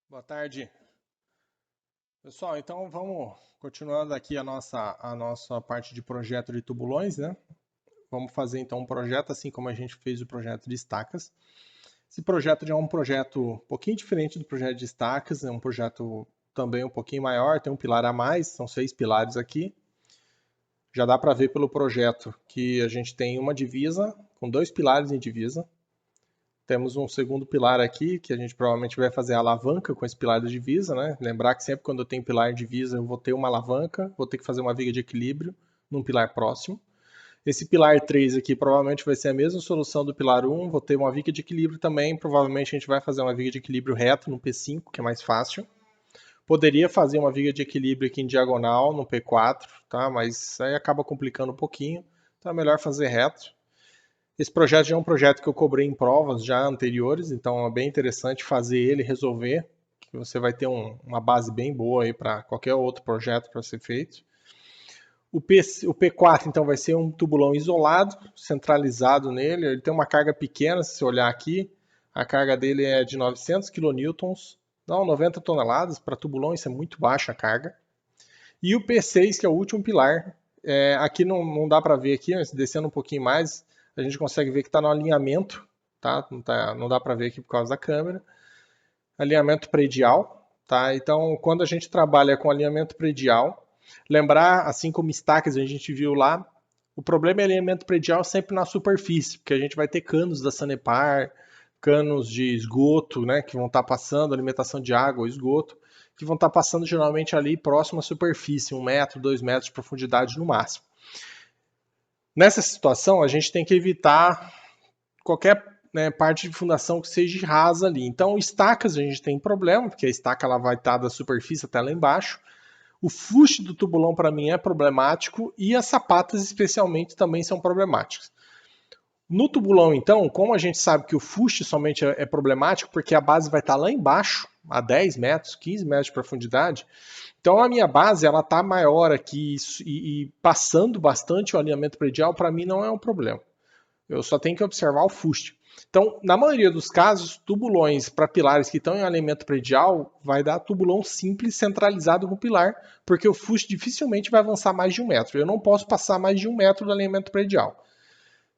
Boa tarde, pessoal. Então vamos continuando aqui a nossa parte de projeto de tubulões, né? Vamos fazer então um projeto assim como a gente fez o projeto de estacas. Esse projeto já é um projeto um pouquinho diferente do projeto de estacas, é um projeto também um pouquinho maior, tem um pilar a mais, são 6 pilares aqui. Já dá para ver pelo projeto que a gente tem uma divisa com 2 pilares em divisa. Temos um segundo pilar aqui, que a gente provavelmente vai fazer a alavanca com esse pilar da divisa, né? Lembrar que sempre quando eu tenho pilar de divisa, eu vou ter uma alavanca, vou ter que fazer uma viga de equilíbrio num pilar próximo. Esse pilar 3 aqui provavelmente vai ser a mesma solução do pilar 1, vou ter uma viga de equilíbrio também, provavelmente a gente vai fazer uma viga de equilíbrio reto no P5, que é mais fácil. Poderia fazer uma viga de equilíbrio aqui em diagonal no P4, tá? Mas aí acaba complicando um pouquinho, então é melhor fazer reto. Esse projeto já é um projeto que eu cobrei em provas já anteriores, então é bem interessante fazer ele resolver, que você vai ter uma base bem boa aí para qualquer outro projeto para ser feito. O P4 então vai ser um tubulão isolado, centralizado nele, ele tem uma carga pequena, se você olhar aqui, a carga dele é de 900 kN, não, 90 toneladas, para tubulão isso é muito baixa a carga. E o P6, que é o último pilar, aqui não dá para ver aqui, mas descendo um pouquinho mais, a gente consegue ver que está no alinhamento, tá? Não dá para ver aqui por causa da câmera. Alinhamento predial, tá? Então, quando a gente trabalha com alinhamento predial, lembrar, assim como estacas a gente viu lá, o problema é alinhamento predial sempre na superfície, porque a gente vai ter canos da Sanepar, canos de esgoto, né, que vão estar passando, alimentação de água ou esgoto, que vão estar passando geralmente ali próximo à superfície, 1 metro, 2 metros de profundidade no máximo. Nessa situação, a gente tem que evitar qualquer parte de fundação que seja rasa ali. Então, estacas a gente tem problema, porque a estaca ela vai estar da superfície até lá embaixo. O fuste do tubulão para mim é problemático e as sapatas especialmente também são problemáticas. No tubulão, então, como a gente sabe que o fuste somente é problemático porque a base vai estar lá embaixo, a 10 metros, 15 metros de profundidade, então a minha base ela está maior aqui e passando bastante o alinhamento predial, para mim não é um problema. Eu só tenho que observar o fuste. Então, na maioria dos casos, tubulões para pilares que estão em alinhamento predial vai dar tubulão simples centralizado com o pilar, porque o fuste dificilmente vai avançar mais de 1 metro. Eu não posso passar mais de 1 metro do alinhamento predial.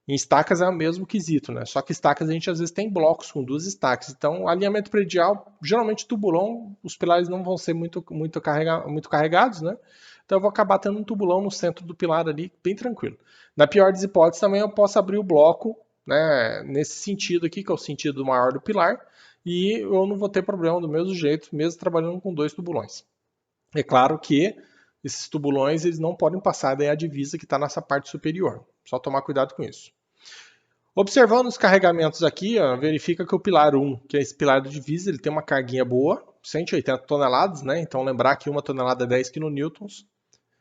Em estacas é o mesmo quesito, né? Só que estacas a gente às vezes tem blocos com 2 estacas. Então, alinhamento predial, geralmente tubulão, os pilares não vão ser muito carregados, né? Então eu vou acabar tendo um tubulão no centro do pilar ali, bem tranquilo. Na pior das hipóteses, também eu posso abrir o bloco, né, nesse sentido aqui, que é o sentido maior do pilar, e eu não vou ter problema do mesmo jeito, mesmo trabalhando com 2 tubulões. É claro que esses tubulões eles não podem passar daí a divisa que está nessa parte superior. Só tomar cuidado com isso. Observando os carregamentos aqui, ó, verifica que o pilar 1, que é esse pilar da divisa, ele tem uma carguinha boa, 180 toneladas, né? Então lembrar que 1 tonelada é 10 kN,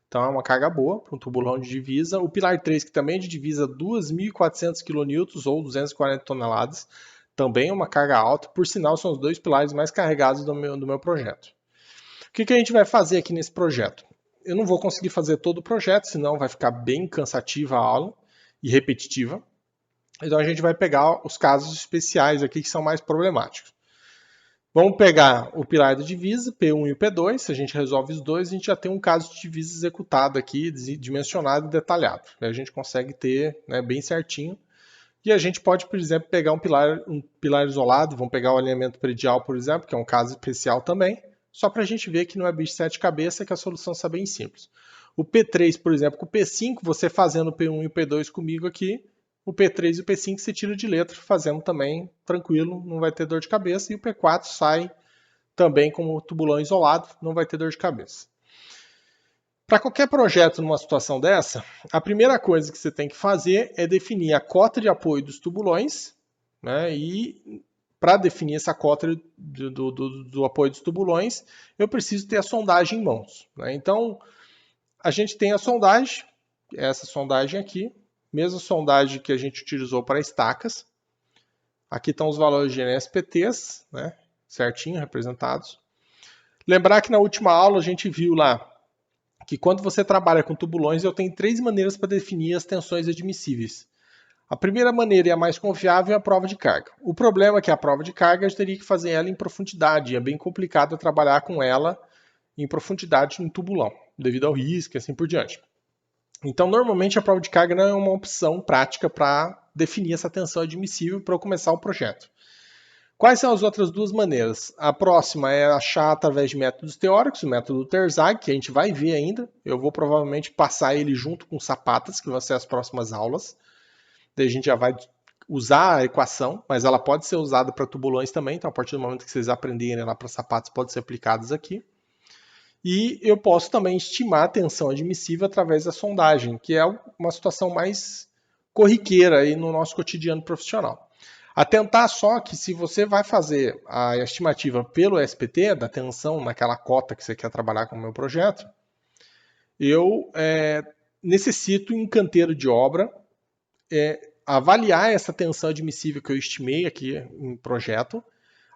então é uma carga boa para um tubulão de divisa. O pilar 3, que também é de divisa, 2.400 kN ou 240 toneladas, também é uma carga alta, por sinal são os 2 pilares mais carregados do meu projeto. O que a gente vai fazer aqui nesse projeto? Eu não vou conseguir fazer todo o projeto, senão vai ficar bem cansativa a aula e repetitiva. Então a gente vai pegar os casos especiais aqui que são mais problemáticos. Vamos pegar o pilar da divisa, P1 e o P2. Se a gente resolve os dois, a gente já tem um caso de divisa executado aqui, dimensionado e detalhado. A gente consegue ter, né, bem certinho. E a gente pode, por exemplo, pegar um pilar isolado. Vamos pegar o alinhamento predial, por exemplo, que é um caso especial também. Só para a gente ver que não é bicho de 7 cabeças, que a solução está bem simples. O P3, por exemplo, com o P5, você fazendo o P1 e o P2 comigo aqui, o P3 e o P5 você tira de letra, fazendo também tranquilo, não vai ter dor de cabeça. E o P4 sai também como tubulão isolado, não vai ter dor de cabeça. Para qualquer projeto numa situação dessa, a primeira coisa que você tem que fazer é definir a cota de apoio dos tubulões, né? E para definir essa cota do apoio dos tubulões, eu preciso ter a sondagem em mãos, né? Então, a gente tem a sondagem, essa sondagem aqui, mesma sondagem que a gente utilizou para estacas. Aqui estão os valores de NSPTs, né? Certinho, representados. Lembrar que na última aula a gente viu lá que quando você trabalha com tubulões, eu tenho 3 maneiras para definir as tensões admissíveis. A primeira maneira e a mais confiável é a prova de carga. O problema é que a prova de carga a gente teria que fazer ela em profundidade, é bem complicado trabalhar com ela em profundidade no tubulão, devido ao risco e assim por diante. Então, normalmente a prova de carga não é uma opção prática para definir essa tensão admissível para eu começar o projeto. Quais são as outras duas maneiras? A próxima é achar através de métodos teóricos, o método Terzagh, que a gente vai ver ainda. Eu vou provavelmente passar ele junto com sapatas, que vão ser as próximas aulas. Daí a gente já vai usar a equação, mas ela pode ser usada para tubulões também, então a partir do momento que vocês aprenderem lá para sapatos, pode ser aplicadas aqui. E eu posso também estimar a tensão admissível através da sondagem, que é uma situação mais corriqueira aí no nosso cotidiano profissional. Atentar só que se você vai fazer a estimativa pelo SPT, da tensão naquela cota que você quer trabalhar com o meu projeto, eu necessito em canteiro de obra avaliar essa tensão admissível que eu estimei aqui em projeto,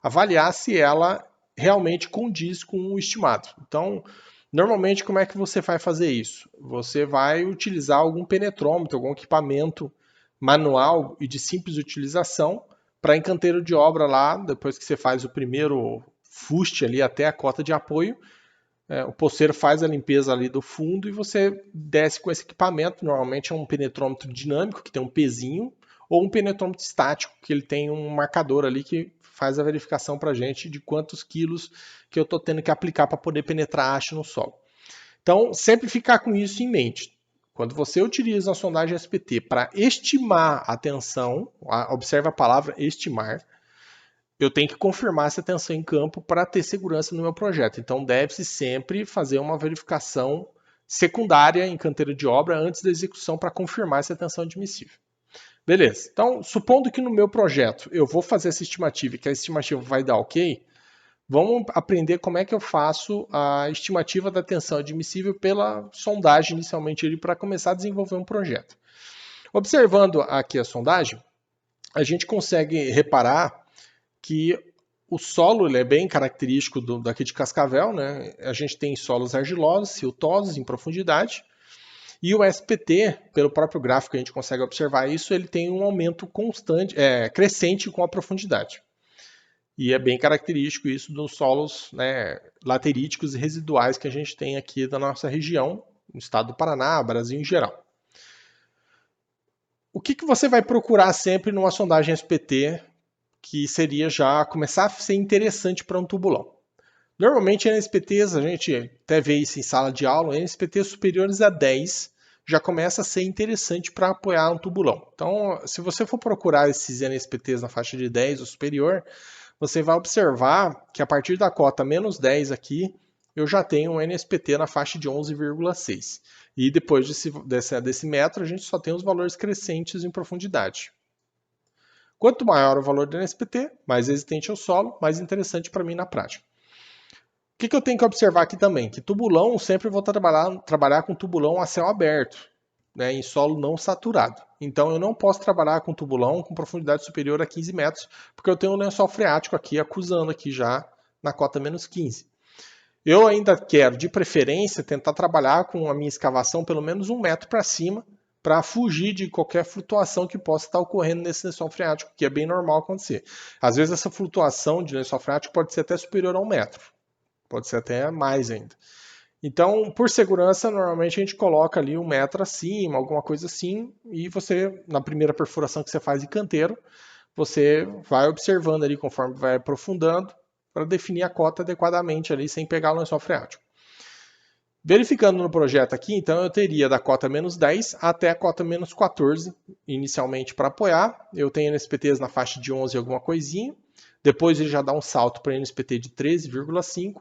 avaliar se ela realmente condiz com o estimado. Então, normalmente, como é que você vai fazer isso? Você vai utilizar algum penetrômetro, algum equipamento manual e de simples utilização para em canteiro de obra lá, depois que você faz o primeiro fuste ali até a cota de apoio, o poceiro faz a limpeza ali do fundo e você desce com esse equipamento. Normalmente é um penetrômetro dinâmico, que tem um pezinho, ou um penetrômetro estático, que ele tem um marcador ali que faz a verificação para a gente de quantos quilos que eu estou tendo que aplicar para poder penetrar haste no solo. Então, sempre ficar com isso em mente. Quando você utiliza a sondagem SPT para estimar a tensão, observe a palavra estimar, eu tenho que confirmar essa tensão em campo para ter segurança no meu projeto. Então, deve-se sempre fazer uma verificação secundária em canteiro de obra antes da execução para confirmar essa tensão admissível. Beleza. Então, supondo que no meu projeto eu vou fazer essa estimativa e que a estimativa vai dar ok, vamos aprender como é que eu faço a estimativa da tensão admissível pela sondagem inicialmente para começar a desenvolver um projeto. Observando aqui a sondagem, a gente consegue reparar que o solo ele é bem característico daqui de Cascavel, né? A gente tem solos argilosos, siltosos em profundidade, e o SPT, pelo próprio gráfico a gente consegue observar isso, ele tem um aumento constante, crescente com a profundidade. E é bem característico isso dos solos, né, lateríticos e residuais que a gente tem aqui da nossa região, no estado do Paraná, Brasil em geral. O que você vai procurar sempre numa sondagem SPT que seria já começar a ser interessante para um tubulão? Normalmente NSPTs, a gente até vê isso em sala de aula, NSPTs superiores a 10 já começa a ser interessante para apoiar um tubulão. Então, se você for procurar esses NSPTs na faixa de 10 ou superior, você vai observar que a partir da cota menos 10 aqui, eu já tenho um NSPT na faixa de 11,6. E depois desse metro, a gente só tem os valores crescentes em profundidade. Quanto maior o valor do NSPT, mais resistente ao solo, mais interessante para mim na prática. O que eu tenho que observar aqui também? Que tubulão, sempre vou trabalhar com tubulão a céu aberto, né, em solo não saturado. Então eu não posso trabalhar com tubulão com profundidade superior a 15 metros, porque eu tenho um lençol freático aqui acusando aqui já na cota menos 15. Eu ainda quero, de preferência, tentar trabalhar com a minha escavação pelo menos 1 metro para cima, para fugir de qualquer flutuação que possa estar ocorrendo nesse lençol freático, que é bem normal acontecer. Às vezes essa flutuação de lençol freático pode ser até superior a 1 metro. Pode ser até mais ainda. Então, por segurança, normalmente a gente coloca ali 1 metro acima, alguma coisa assim, e você, na primeira perfuração que você faz em canteiro, você vai observando ali conforme vai aprofundando, para definir a cota adequadamente ali, sem pegar o lençol freático. Verificando no projeto aqui, então eu teria da cota menos 10 até a cota menos 14, inicialmente para apoiar. Eu tenho NSPTs na faixa de 11 alguma coisinha, depois ele já dá um salto para NSPT de 13,5,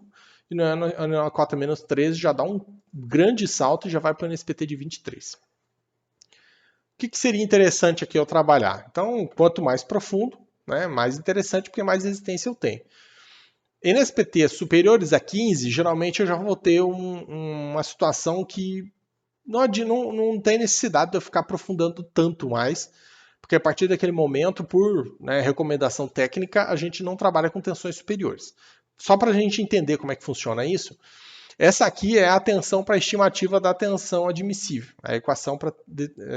e na cota menos 13 já dá um grande salto e já vai para o NSPT de 23. O que seria interessante aqui eu trabalhar? Então, quanto mais profundo, né, mais interessante, porque mais resistência eu tenho. NSPT superiores a 15, geralmente eu já vou ter uma situação que não tem necessidade de eu ficar aprofundando tanto mais, porque a partir daquele momento, por recomendação técnica, a gente não trabalha com tensões superiores. Só para a gente entender como é que funciona isso, Essa aqui é a tensão para a estimativa da tensão admissível, a equação para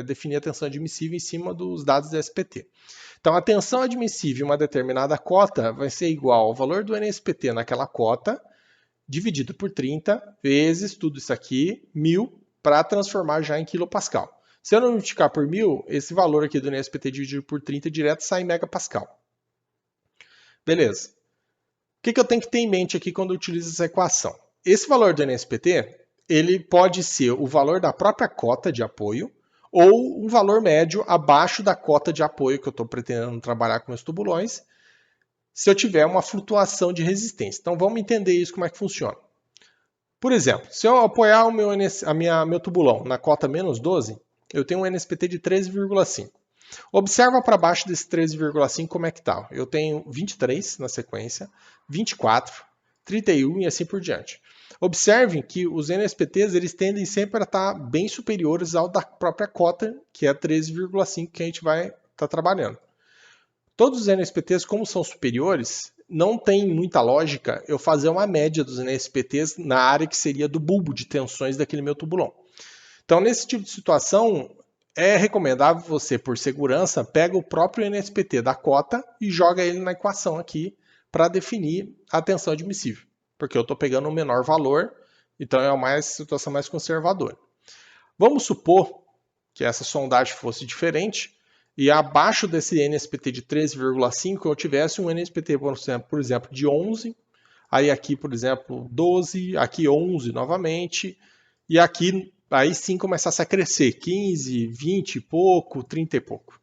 definir a tensão admissível em cima dos dados do SPT. Então, a tensão admissível em uma determinada cota vai ser igual ao valor do NSPT naquela cota, dividido por 30, vezes tudo isso aqui, 1000, para transformar já em quilopascal. Se eu não multiplicar por 1000, esse valor aqui do NSPT dividido por 30 direto sai em megapascal. Beleza. O que eu tenho que ter em mente aqui quando eu utilizo essa equação? Esse valor do NSPT, ele pode ser o valor da própria cota de apoio ou um valor médio abaixo da cota de apoio que eu estou pretendendo trabalhar com meus tubulões, se eu tiver uma flutuação de resistência. Então vamos entender isso, como é que funciona. Por exemplo, se eu apoiar o meu tubulão na cota menos 12, eu tenho um NSPT de 13,5. Observa para baixo desse 13,5 como é que está. Eu tenho 23 na sequência, 24, 31 e assim por diante. Observem que os NSPTs eles tendem sempre a estar bem superiores ao da própria cota, que é 13,5 que a gente vai estar trabalhando. Todos os NSPTs, como são superiores, não tem muita lógica eu fazer uma média dos NSPTs na área que seria do bulbo de tensões daquele meu tubulão. Então, nesse tipo de situação, é recomendável você, por segurança, pega o próprio NSPT da cota e joga ele na equação aqui para definir a tensão admissível, porque eu estou pegando o menor valor, então é uma situação mais conservadora. Vamos supor que essa sondagem fosse diferente e abaixo desse NSPT de 13,5 eu tivesse um NSPT, por exemplo, de 11, aí aqui, por exemplo, 12, aqui 11 novamente, e aqui aí sim começasse a crescer, 15, 20 e pouco, 30 e pouco.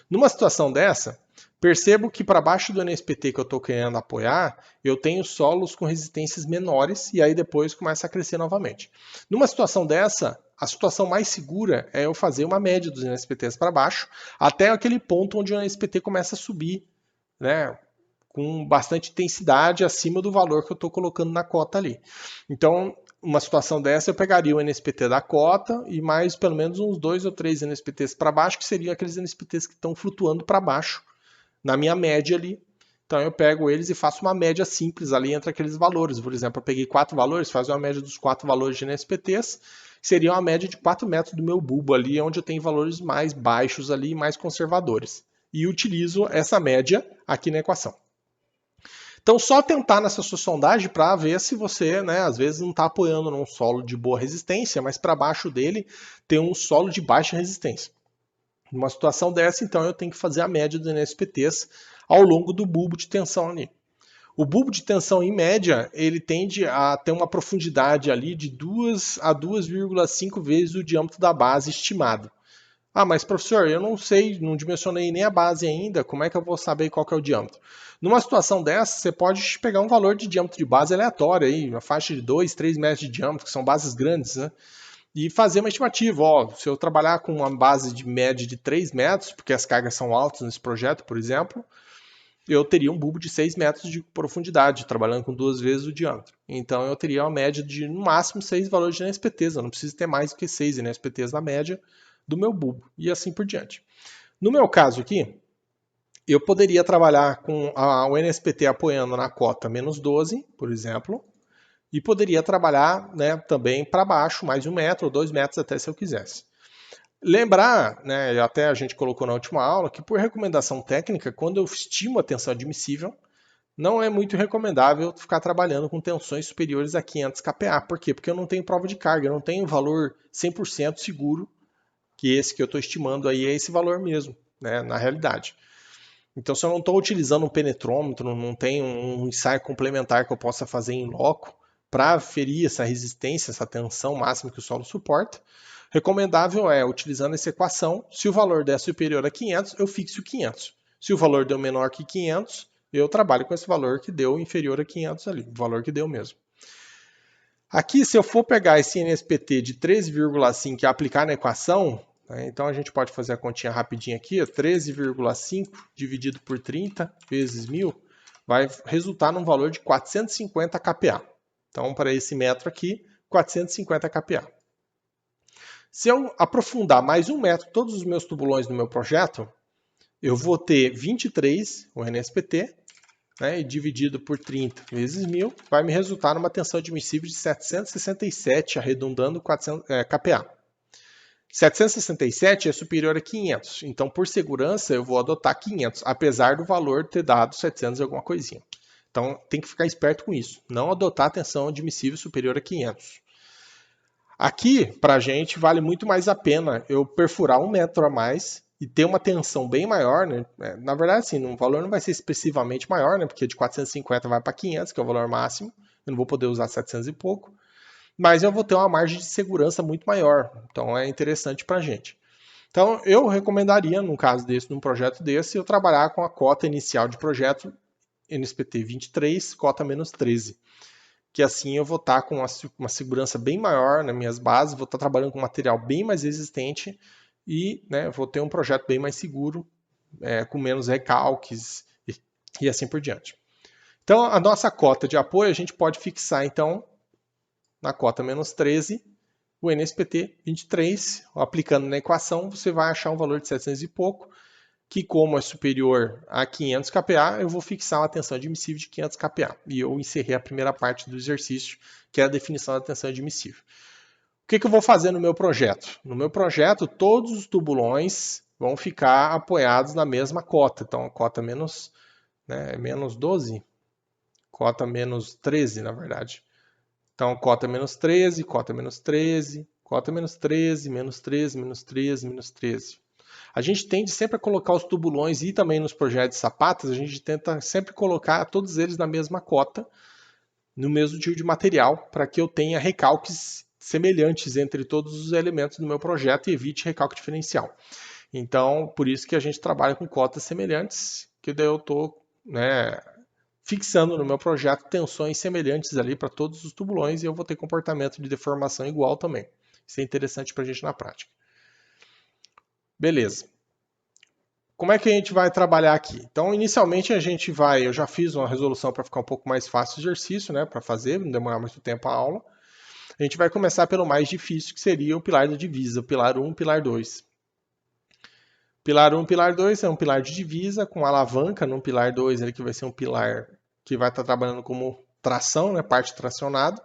Numa situação dessa, percebo que para baixo do NSPT que eu estou querendo apoiar, eu tenho solos com resistências menores e aí depois começa a crescer novamente. Numa situação dessa, a situação mais segura é eu fazer uma média dos NSPTs para baixo, até aquele ponto onde o NSPT começa a subir, né, com bastante intensidade acima do valor que eu estou colocando na cota ali. Então, uma situação dessa, eu pegaria o NSPT da cota e mais pelo menos uns 2 ou 3 NSPTs para baixo, que seriam aqueles NSPTs que estão flutuando para baixo, na minha média ali. Então eu pego eles e faço uma média simples ali entre aqueles valores. Por exemplo, eu peguei 4 valores, faço uma média dos 4 valores de NSPTs, seria uma média de 4 metros do meu bulbo ali, onde eu tenho valores mais baixos ali, mais conservadores. E utilizo essa média aqui na equação. Então, só tentar nessa sua sondagem para ver se você, né, às vezes não está apoiando num solo de boa resistência, mas para baixo dele tem um solo de baixa resistência. Numa situação dessa, então, eu tenho que fazer a média dos NSPTs ao longo do bulbo de tensão ali. O bulbo de tensão, em média, ele tende a ter uma profundidade ali de 2 a 2,5 vezes o diâmetro da base estimado. Ah, mas professor, eu não sei, não dimensionei nem a base ainda, como é que eu vou saber qual que é o diâmetro? Numa situação dessa, você pode pegar um valor de diâmetro de base aleatório, aí, uma faixa de 2, 3 metros de diâmetro, que são bases grandes, né? E fazer uma estimativa. Ó, se eu trabalhar com uma base de média de 3 metros, porque as cargas são altas nesse projeto, por exemplo, eu teria um bulbo de 6 metros de profundidade, trabalhando com 2 vezes o diâmetro. Então eu teria uma média de, no máximo, 6 valores de NSPTs. Eu não preciso ter mais do que 6 NSPTs na média do meu bulbo, e assim por diante. No meu caso aqui, eu poderia trabalhar com o NSPT apoiando na cota menos 12, por exemplo, e poderia trabalhar, né, também para baixo, mais 1 metro ou 2 metros até se eu quisesse. Lembrar, né, até a gente colocou na última aula, que por recomendação técnica, quando eu estimo a tensão admissível, não é muito recomendável ficar trabalhando com tensões superiores a 500 kPa. Por quê? Porque eu não tenho prova de carga, eu não tenho valor 100% seguro, que esse que eu estou estimando aí é esse valor mesmo, né, na realidade. Então, se eu não estou utilizando um penetrômetro, não tenho um ensaio complementar que eu possa fazer em loco para aferir essa resistência, essa tensão máxima que o solo suporta, recomendável é, utilizando essa equação, se o valor der superior a 500, eu fixo 500. Se o valor deu menor que 500, eu trabalho com esse valor que deu inferior a 500 ali, o valor que deu mesmo. Aqui, se eu for pegar esse NSPT de 13,5 e aplicar na equação, né, então a gente pode fazer a continha rapidinho aqui, 13,5 dividido por 30 vezes 1000, vai resultar num valor de 450 kPa. Então, para esse metro aqui, 450 kPa. Se eu aprofundar mais 1 metro todos os meus tubulões no meu projeto, eu vou ter 23, o NSPT, né, e dividido por 30 vezes 1000, vai me resultar numa tensão admissível de 767, arredondando 400, kPa. 767 é superior a 500, então por segurança eu vou adotar 500, apesar do valor ter dado 700 e alguma coisinha. Então tem que ficar esperto com isso, não adotar tensão admissível superior a 500. Aqui, para a gente, vale muito mais a pena eu perfurar 1 metro a mais e ter uma tensão bem maior, né? Na verdade, assim, o valor não vai ser expressivamente maior, né? Porque de 450 vai para 500, que é o valor máximo. Eu não vou poder usar 700 e pouco. Mas eu vou ter uma margem de segurança muito maior. Então é interessante para a gente. Então eu recomendaria, num caso desse, num projeto desse, eu trabalhar com a cota inicial de projeto NSPT 23, cota menos 13. Que assim eu vou estar com uma segurança bem maior nas minhas bases, vou estar trabalhando com material bem mais resistente e, né, vou ter um projeto bem mais seguro, com menos recalques e assim por diante. Então, a nossa cota de apoio a gente pode fixar, então, na cota menos 13, o NSPT 23, aplicando na equação, você vai achar um valor de 700 e pouco, que como é superior a 500 kPa, eu vou fixar uma tensão admissível de 500 kPa. E eu encerrei a primeira parte do exercício, que é a definição da tensão admissível. O que eu vou fazer no meu projeto? No meu projeto, todos os tubulões vão ficar apoiados na mesma cota. Então, cota menos, menos 12, cota menos 13, na verdade. Então, cota menos 13, cota menos 13, cota menos 13, menos 13, menos 13, menos 13. A gente tende sempre a colocar os tubulões e também nos projetos de sapatas, a gente tenta sempre colocar todos eles na mesma cota, no mesmo tipo de material, para que eu tenha recalques semelhantes entre todos os elementos do meu projeto e evite recalque diferencial. Então, por isso que a gente trabalha com cotas semelhantes, que daí eu estou fixando no meu projeto tensões semelhantes ali para todos os tubulões e eu vou ter comportamento de deformação igual também. Isso é interessante para a gente na prática. Beleza. Como é que a gente vai trabalhar aqui? Então, inicialmente eu já fiz uma resolução para ficar um pouco mais fácil o exercício, né, para fazer, não demorar muito tempo a aula. A gente vai começar pelo mais difícil, que seria o pilar da divisa, o pilar 1, pilar 2. Pilar 1, pilar 2 é um pilar de divisa com alavanca no pilar 2, ele que vai ser um pilar que vai estar trabalhando como tração, né, parte tracionada.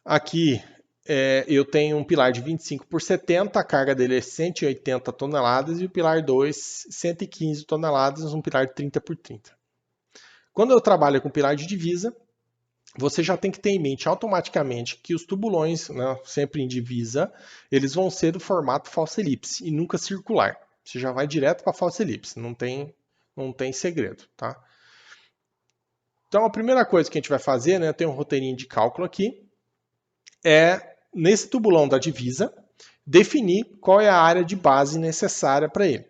Aqui eu tenho um pilar de 25 por 70, a carga dele é 180 toneladas, e o pilar 2, 115 toneladas, um pilar de 30 por 30. Quando eu trabalho com pilar de divisa, você já tem que ter em mente automaticamente que os tubulões, né, sempre em divisa, eles vão ser do formato falsa elipse e nunca circular. Você já vai direto para a falsa elipse, não tem segredo, tá? Então a primeira coisa que a gente vai fazer, né, tem um roteirinho de cálculo aqui, nesse tubulão da divisa, definir qual é a área de base necessária para ele.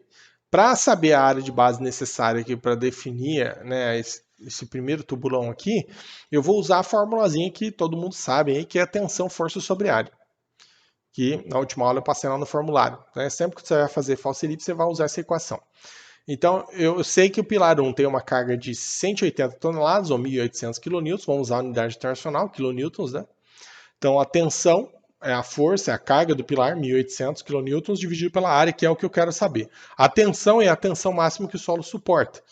Para saber a área de base necessária aqui para definir, né, esse primeiro tubulão aqui, eu vou usar a formulazinha que todo mundo sabe aí, que é a tensão força sobre área. Que na última aula eu passei lá no formulário. Né? Sempre que você vai fazer falsa elipse, você vai usar essa equação. Então, eu sei que o pilar 1 tem uma carga de 180 toneladas, ou 1.800 kN, vamos usar a unidade internacional, kilonewtons, né? Então, a tensão é a força, é a carga do pilar, 1.800 kN, dividido pela área, que é o que eu quero saber. A tensão é a tensão máxima que o solo suporta,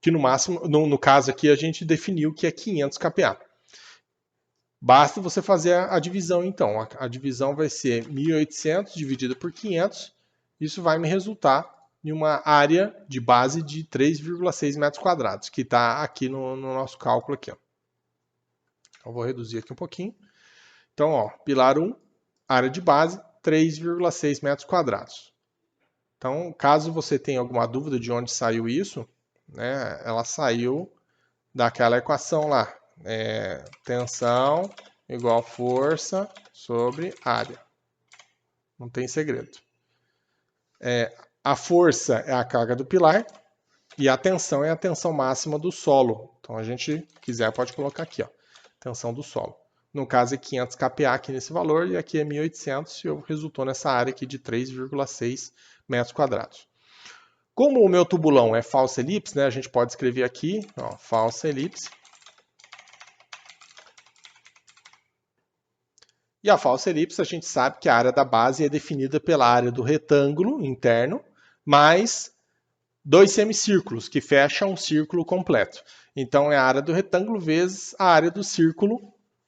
que no máximo, no caso aqui, a gente definiu que é 500 kPa. Basta você fazer a divisão, então. A divisão vai ser 1.800 dividido por 500. Isso vai me resultar em uma área de base de 3,6 metros quadrados, que está aqui no nosso cálculo aqui. Ó. Eu vou reduzir aqui um pouquinho. Então, ó, pilar 1, área de base, 3,6 metros quadrados. Então, caso você tenha alguma dúvida de onde saiu isso, né, ela saiu daquela equação lá. Tensão igual força sobre área. Não tem segredo. A força é a carga do pilar e a tensão é a tensão máxima do solo. Então, a gente quiser pode colocar aqui, ó, tensão do solo. No caso é 500 kPa aqui nesse valor e aqui é 1.800 e resultou nessa área aqui de 3,6 metros quadrados. Como o meu tubulão é falsa elipse, né, a gente pode escrever aqui, ó, falsa elipse. E a falsa elipse, a gente sabe que a área da base é definida pela área do retângulo interno, mais dois semicírculos que fecham um círculo completo. Então é a área do retângulo vezes a área do círculo,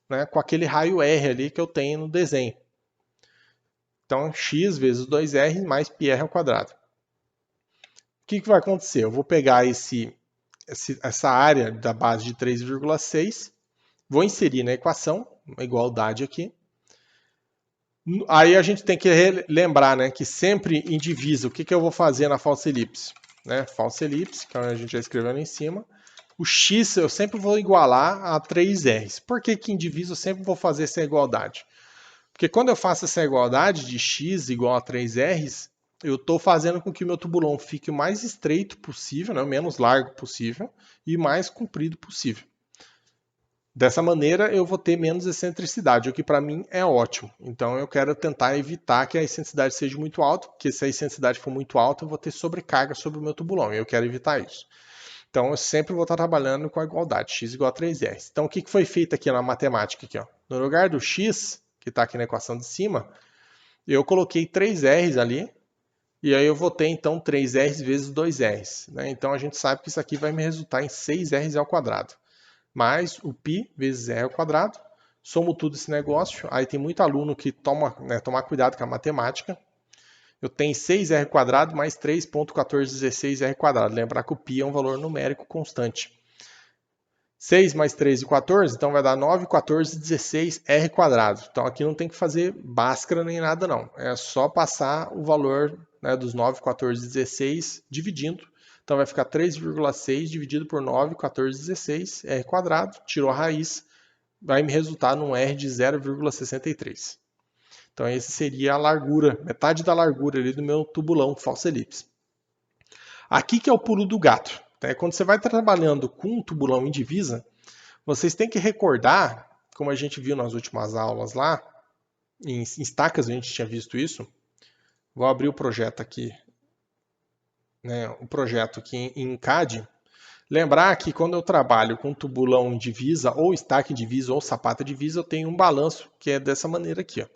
né, com aquele raio R ali que eu tenho no desenho. Então x vezes 2r mais πr ao quadrado. O que vai acontecer? Eu vou pegar essa área da base de 3,6, vou inserir na equação, uma igualdade aqui. Aí a gente tem que lembrar, né, que sempre em divisa, o que eu vou fazer na falsa elipse? Né? Falsa elipse, que a gente já escreveu ali em cima. O x eu sempre vou igualar a 3r's. Por que em divisa eu sempre vou fazer essa igualdade? Porque quando eu faço essa igualdade de x igual a 3r's, eu estou fazendo com que o meu tubulão fique o mais estreito possível, né, o menos largo possível, e mais comprido possível. Dessa maneira, eu vou ter menos excentricidade, o que para mim é ótimo. Então, eu quero tentar evitar que a excentricidade seja muito alta, porque se a excentricidade for muito alta, eu vou ter sobrecarga sobre o meu tubulão, e eu quero evitar isso. Então, eu sempre vou estar trabalhando com a igualdade, x igual a 3r. Então, o que foi feito aqui na matemática? Aqui, ó? No lugar do x, que está aqui na equação de cima, eu coloquei 3r's ali, e aí eu vou ter, então, 3r's vezes 2r's. Né? Então, a gente sabe que isso aqui vai me resultar em 6r's ao quadrado. Mais o π vezes r ao quadrado. Somo tudo esse negócio. Aí tem muito aluno que tomar cuidado com a matemática. Eu tenho 6r quadrado mais 3,1416r quadrado. Lembrar que o π é um valor numérico constante. 6 mais 3 e 14, então vai dar 9, 14, 16r quadrado. Então aqui não tem que fazer Bhaskara nem nada não. É só passar o valor, né, dos 9, 14, 16 dividindo. Então vai ficar 3,6 dividido por 9, 14, 16, r quadrado. Tirou a raiz, vai me resultar num r de 0,63. Então esse seria a largura, metade da largura ali do meu tubulão falsa elipse. Aqui que é o pulo do gato. Quando você vai trabalhando com um tubulão em divisa, vocês têm que recordar, como a gente viu nas últimas aulas lá, em estacas a gente tinha visto isso. Vou abrir o projeto aqui, né, o projeto aqui em CAD. Lembrar que quando eu trabalho com tubulão em divisa, ou estaca em divisa, ou sapata divisa, eu tenho um balanço que é dessa maneira aqui. Ó.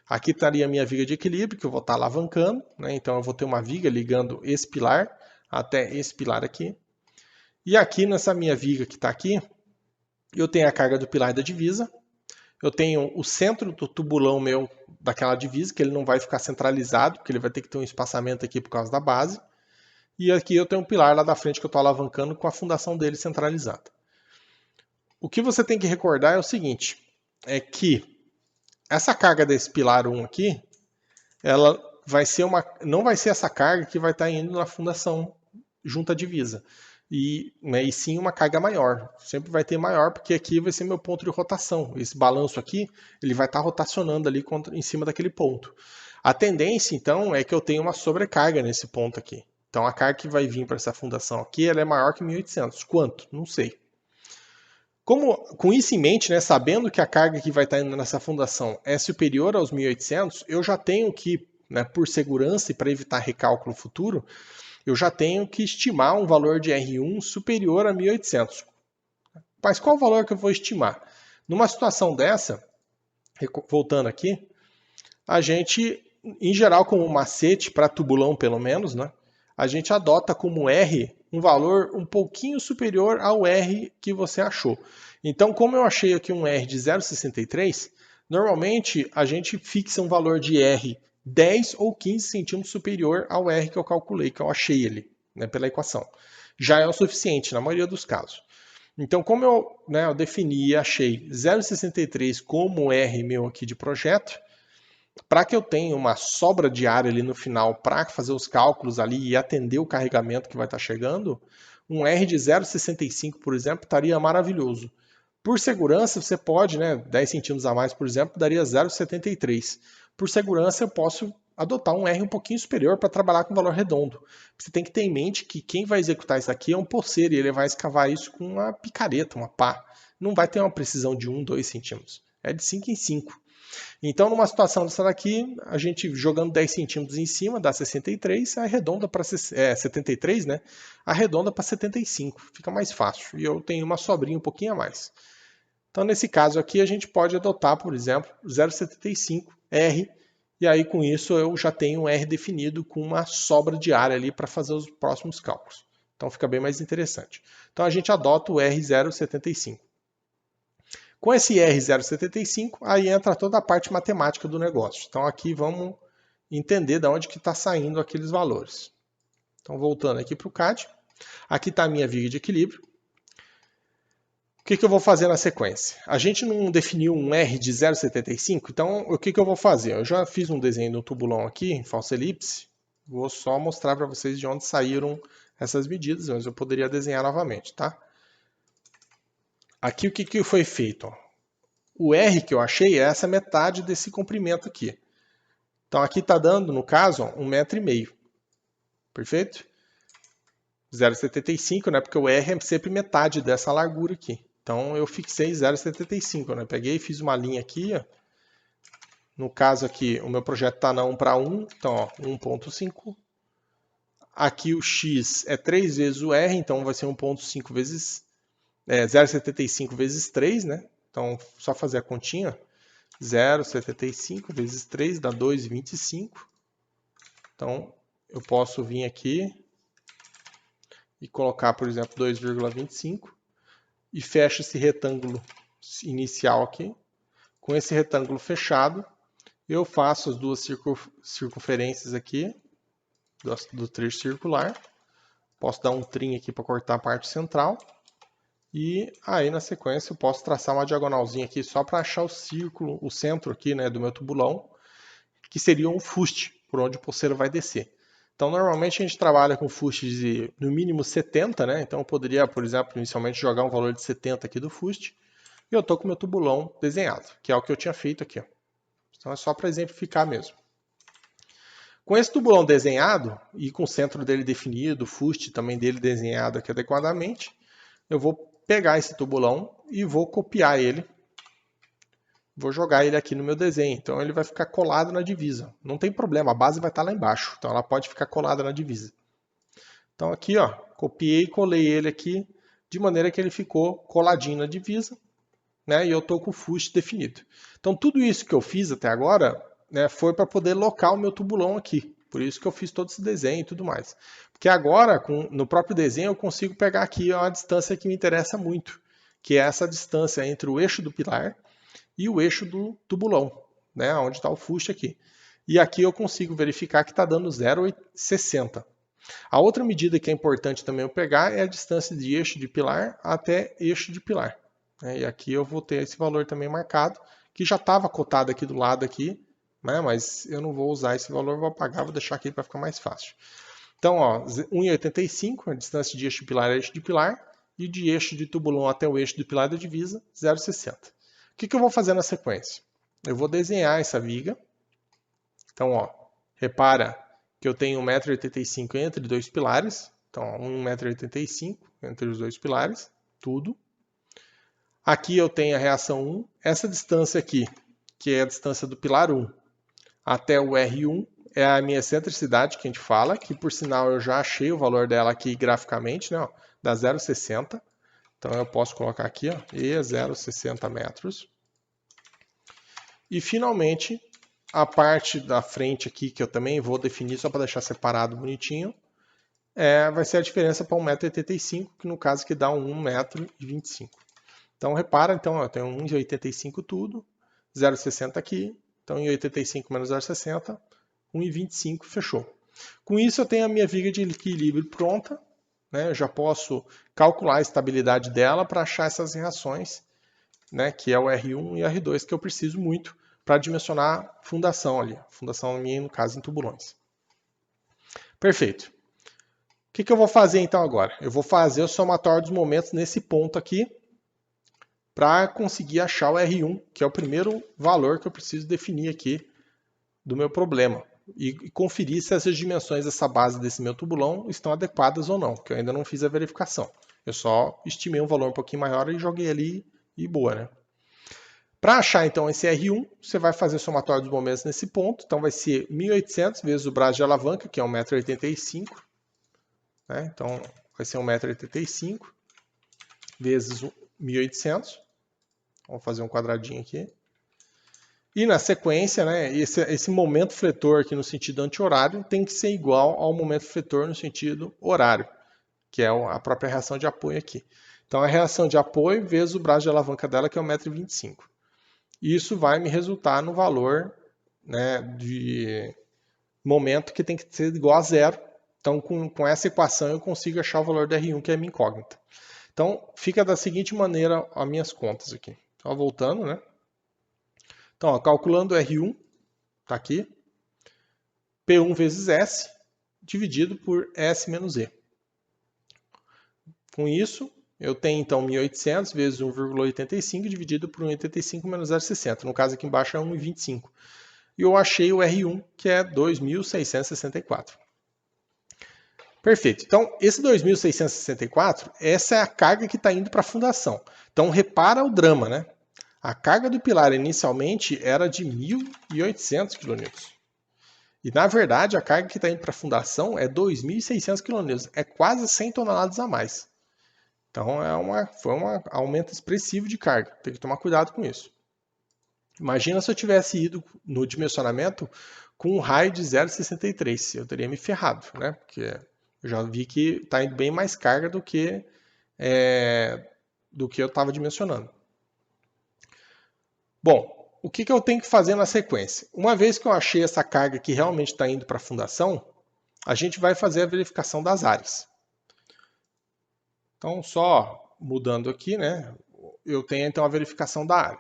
Aqui estaria a minha viga de equilíbrio, que eu vou estar alavancando. Né? Então eu vou ter uma viga ligando esse pilar até esse pilar aqui. E aqui nessa minha viga que está aqui, eu tenho a carga do pilar da divisa. Eu tenho o centro do tubulão meu daquela divisa, que ele não vai ficar centralizado, porque ele vai ter que ter um espaçamento aqui por causa da base. E aqui eu tenho um pilar lá da frente que eu estou alavancando com a fundação dele centralizada. O que você tem que recordar é o seguinte, é que essa carga desse pilar 1 aqui, ela vai ser não vai ser essa carga que vai estar indo na fundação junto à divisa. E sim uma carga maior. Sempre vai ter maior, porque aqui vai ser meu ponto de rotação. Esse balanço aqui, ele vai estar rotacionando ali em cima daquele ponto. A tendência, então, é que eu tenha uma sobrecarga nesse ponto aqui. Então, a carga que vai vir para essa fundação aqui, ela é maior que 1.800. Quanto? Não sei. Com isso em mente, né, sabendo que a carga que vai estar indo nessa fundação é superior aos 1.800, eu já tenho que, né, por segurança e para evitar recálculo futuro, eu já tenho que estimar um valor de R1 superior a 1.800. Mas qual o valor que eu vou estimar? Numa situação dessa, voltando aqui, a gente, em geral, como macete, para tubulão pelo menos, né, a gente adota como R um valor um pouquinho superior ao R que você achou. Então, como eu achei aqui um R de 0,63, normalmente a gente fixa um valor de R 10 ou 15 centímetros superior ao R que eu calculei, que eu achei ele, né, pela equação. Já é o suficiente na maioria dos casos. Então, como eu defini e achei 0,63 como R meu aqui de projeto, para que eu tenha uma sobra de área ali no final para fazer os cálculos ali e atender o carregamento que vai estar chegando, um R de 0,65, por exemplo, estaria maravilhoso. Por segurança, você pode, 10 centímetros a mais, por exemplo, daria 0,73. Por segurança, eu posso adotar um R um pouquinho superior para trabalhar com valor redondo. Você tem que ter em mente que quem vai executar isso aqui é um posseiro e ele vai escavar isso com uma picareta, uma pá. Não vai ter uma precisão de 1, 2 centímetros. É de 5 em 5. Então, numa situação dessa daqui, a gente jogando 10 centímetros em cima dá 63, arredonda para 73, né? Arredonda para 75, fica mais fácil. E eu tenho uma sobrinha um pouquinho a mais. Então, nesse caso aqui, a gente pode adotar, por exemplo, 0,75R E aí com isso eu já tenho um R definido com uma sobra de área ali para fazer os próximos cálculos. Então fica bem mais interessante. Então a gente adota o R075. Com esse R075, aí entra toda a parte matemática do negócio. Então aqui vamos entender de onde que está saindo aqueles valores. Então voltando aqui para o CAD, aqui está a minha viga de equilíbrio. O que eu vou fazer na sequência? A gente não definiu um R de 0,75, então o que eu vou fazer? Eu já fiz um desenho do tubulão aqui, em falsa elipse, vou só mostrar para vocês de onde saíram essas medidas, mas eu poderia desenhar novamente, tá? Aqui o que foi feito? O R que eu achei é essa metade desse comprimento aqui. Então aqui está dando, no caso, 1,5 m. Perfeito? 0,75, né? Porque o R é sempre metade dessa largura aqui. Então eu fixei 0,75, né? Peguei e fiz uma linha aqui, ó. No caso aqui, o meu projeto está na 1 para 1, então 1,5. Aqui o X é 3 vezes o R, então vai ser 1,5 vezes 0,75 vezes 3, né? Então só fazer a continha. 0,75 vezes 3 dá 2,25. Então eu posso vir aqui e colocar, por exemplo, 2,25 e fecho esse retângulo inicial aqui. Com esse retângulo fechado, eu faço as duas circunferências aqui do trecho circular. Posso dar um trim aqui para cortar a parte central. E aí na sequência eu posso traçar uma diagonalzinha aqui só para achar o círculo, o centro aqui, né, do meu tubulão, que seria um fuste, por onde o pulseiro vai descer. Então, normalmente a gente trabalha com fuste de no mínimo 70, né? Então, eu poderia, por exemplo, inicialmente jogar um valor de 70 aqui do fuste. E eu estou com o meu tubulão desenhado, que é o que eu tinha feito aqui. Ó. Então, é só para exemplificar mesmo. Com esse tubulão desenhado e com o centro dele definido, o fuste também dele desenhado aqui adequadamente, eu vou pegar esse tubulão e vou copiar ele. Vou jogar ele aqui no meu desenho, então ele vai ficar colado na divisa. Não tem problema, a base vai estar lá embaixo, então ela pode ficar colada na divisa. Então aqui, ó, copiei e colei ele aqui de maneira que ele ficou coladinho na divisa, né? E eu estou com o fuste definido. Então tudo isso que eu fiz até agora, né, foi para poder locar o meu tubulão aqui. Por isso que eu fiz todo esse desenho e tudo mais. Porque agora, no próprio desenho, eu consigo pegar aqui uma distância que me interessa muito, que é essa distância entre o eixo do pilar e o eixo do tubulão, né, onde está o fuste aqui. E aqui eu consigo verificar que está dando 0,60. A outra medida que é importante também eu pegar é a distância de eixo de pilar até eixo de pilar. E aqui eu vou ter esse valor também marcado, que já estava cotado aqui do lado aqui, né, mas eu não vou usar esse valor, vou apagar, vou deixar aqui para ficar mais fácil. Então, 1,85, a distância de eixo de pilar a eixo de pilar, e de eixo de tubulão até o eixo de pilar da divisa, 0,60. O que eu vou fazer na sequência? Eu vou desenhar essa viga. Então, ó, repara que eu tenho 1,85 m entre dois pilares. Então, 1,85 m entre os dois pilares, tudo. Aqui eu tenho a reação 1. Essa distância aqui, que é a distância do pilar 1 até o R1, é a minha excentricidade que a gente fala, que por sinal eu já achei o valor dela aqui graficamente, né, ó, dá 0,60. Então eu posso colocar aqui, ó, E 0,60 metros. E finalmente, a parte da frente aqui, que eu também vou definir só para deixar separado bonitinho, vai ser a diferença para 1,85 m, que no caso que dá 1,25 m. Então repara, então, eu tenho 1,85 tudo, 0,60 aqui, então 1,85 menos 0,60, 1,25, fechou. Com isso eu tenho a minha viga de equilíbrio pronta, né? Eu já posso calcular a estabilidade dela para achar essas reações, né? Que é o R1 e o R2 que eu preciso muito para dimensionar fundação ali, fundação minha no caso em tubulões. Perfeito. O que eu vou fazer então agora? Eu vou fazer o somatório dos momentos nesse ponto aqui para conseguir achar o R1, que é o primeiro valor que eu preciso definir aqui do meu problema. E conferir se essas dimensões dessa base desse meu tubulão estão adequadas ou não, que eu ainda não fiz a verificação. Eu só estimei um valor um pouquinho maior e joguei ali e boa, né? Para achar então esse R1, você vai fazer o somatório dos momentos nesse ponto, então vai ser 1.800 vezes o braço de alavanca, que é 1,85 m, né? Então vai ser 1,85 m vezes 1.800. Vamos fazer um quadradinho aqui. E na sequência, né, esse momento fletor aqui no sentido anti-horário tem que ser igual ao momento fletor no sentido horário, que é a própria reação de apoio aqui. Então a reação de apoio vezes o braço de alavanca dela, que é 1,25 m. Isso vai me resultar no valor, né, de momento que tem que ser igual a zero. Então com essa equação eu consigo achar o valor do R1, que é a minha incógnita. Então fica da seguinte maneira as minhas contas aqui. Então voltando, né? Então, ó, calculando R1, está aqui, P1 vezes S, dividido por S menos E. Com isso, eu tenho então 1.800 vezes 1,85 dividido por 1,85 menos 0,60. No caso aqui embaixo é 1,25. E eu achei o R1, que é 2.664. Perfeito. Então, esse 2.664, essa é a carga que está indo para a fundação. Então, repara o drama, né? A carga do pilar inicialmente era de 1.800 kN. E, na verdade, a carga que está indo para a fundação é 2.600 kN. É quase 100 toneladas a mais. Então, foi um aumento expressivo de carga. Tem que tomar cuidado com isso. Imagina se eu tivesse ido no dimensionamento com um raio de 0,63. Eu teria me ferrado, né? Porque eu já vi que está indo bem mais carga do que eu estava dimensionando. Bom, o que eu tenho que fazer na sequência? Uma vez que eu achei essa carga que realmente está indo para a fundação, a gente vai fazer a verificação das áreas. Então, só mudando aqui, né? Eu tenho então a verificação da área.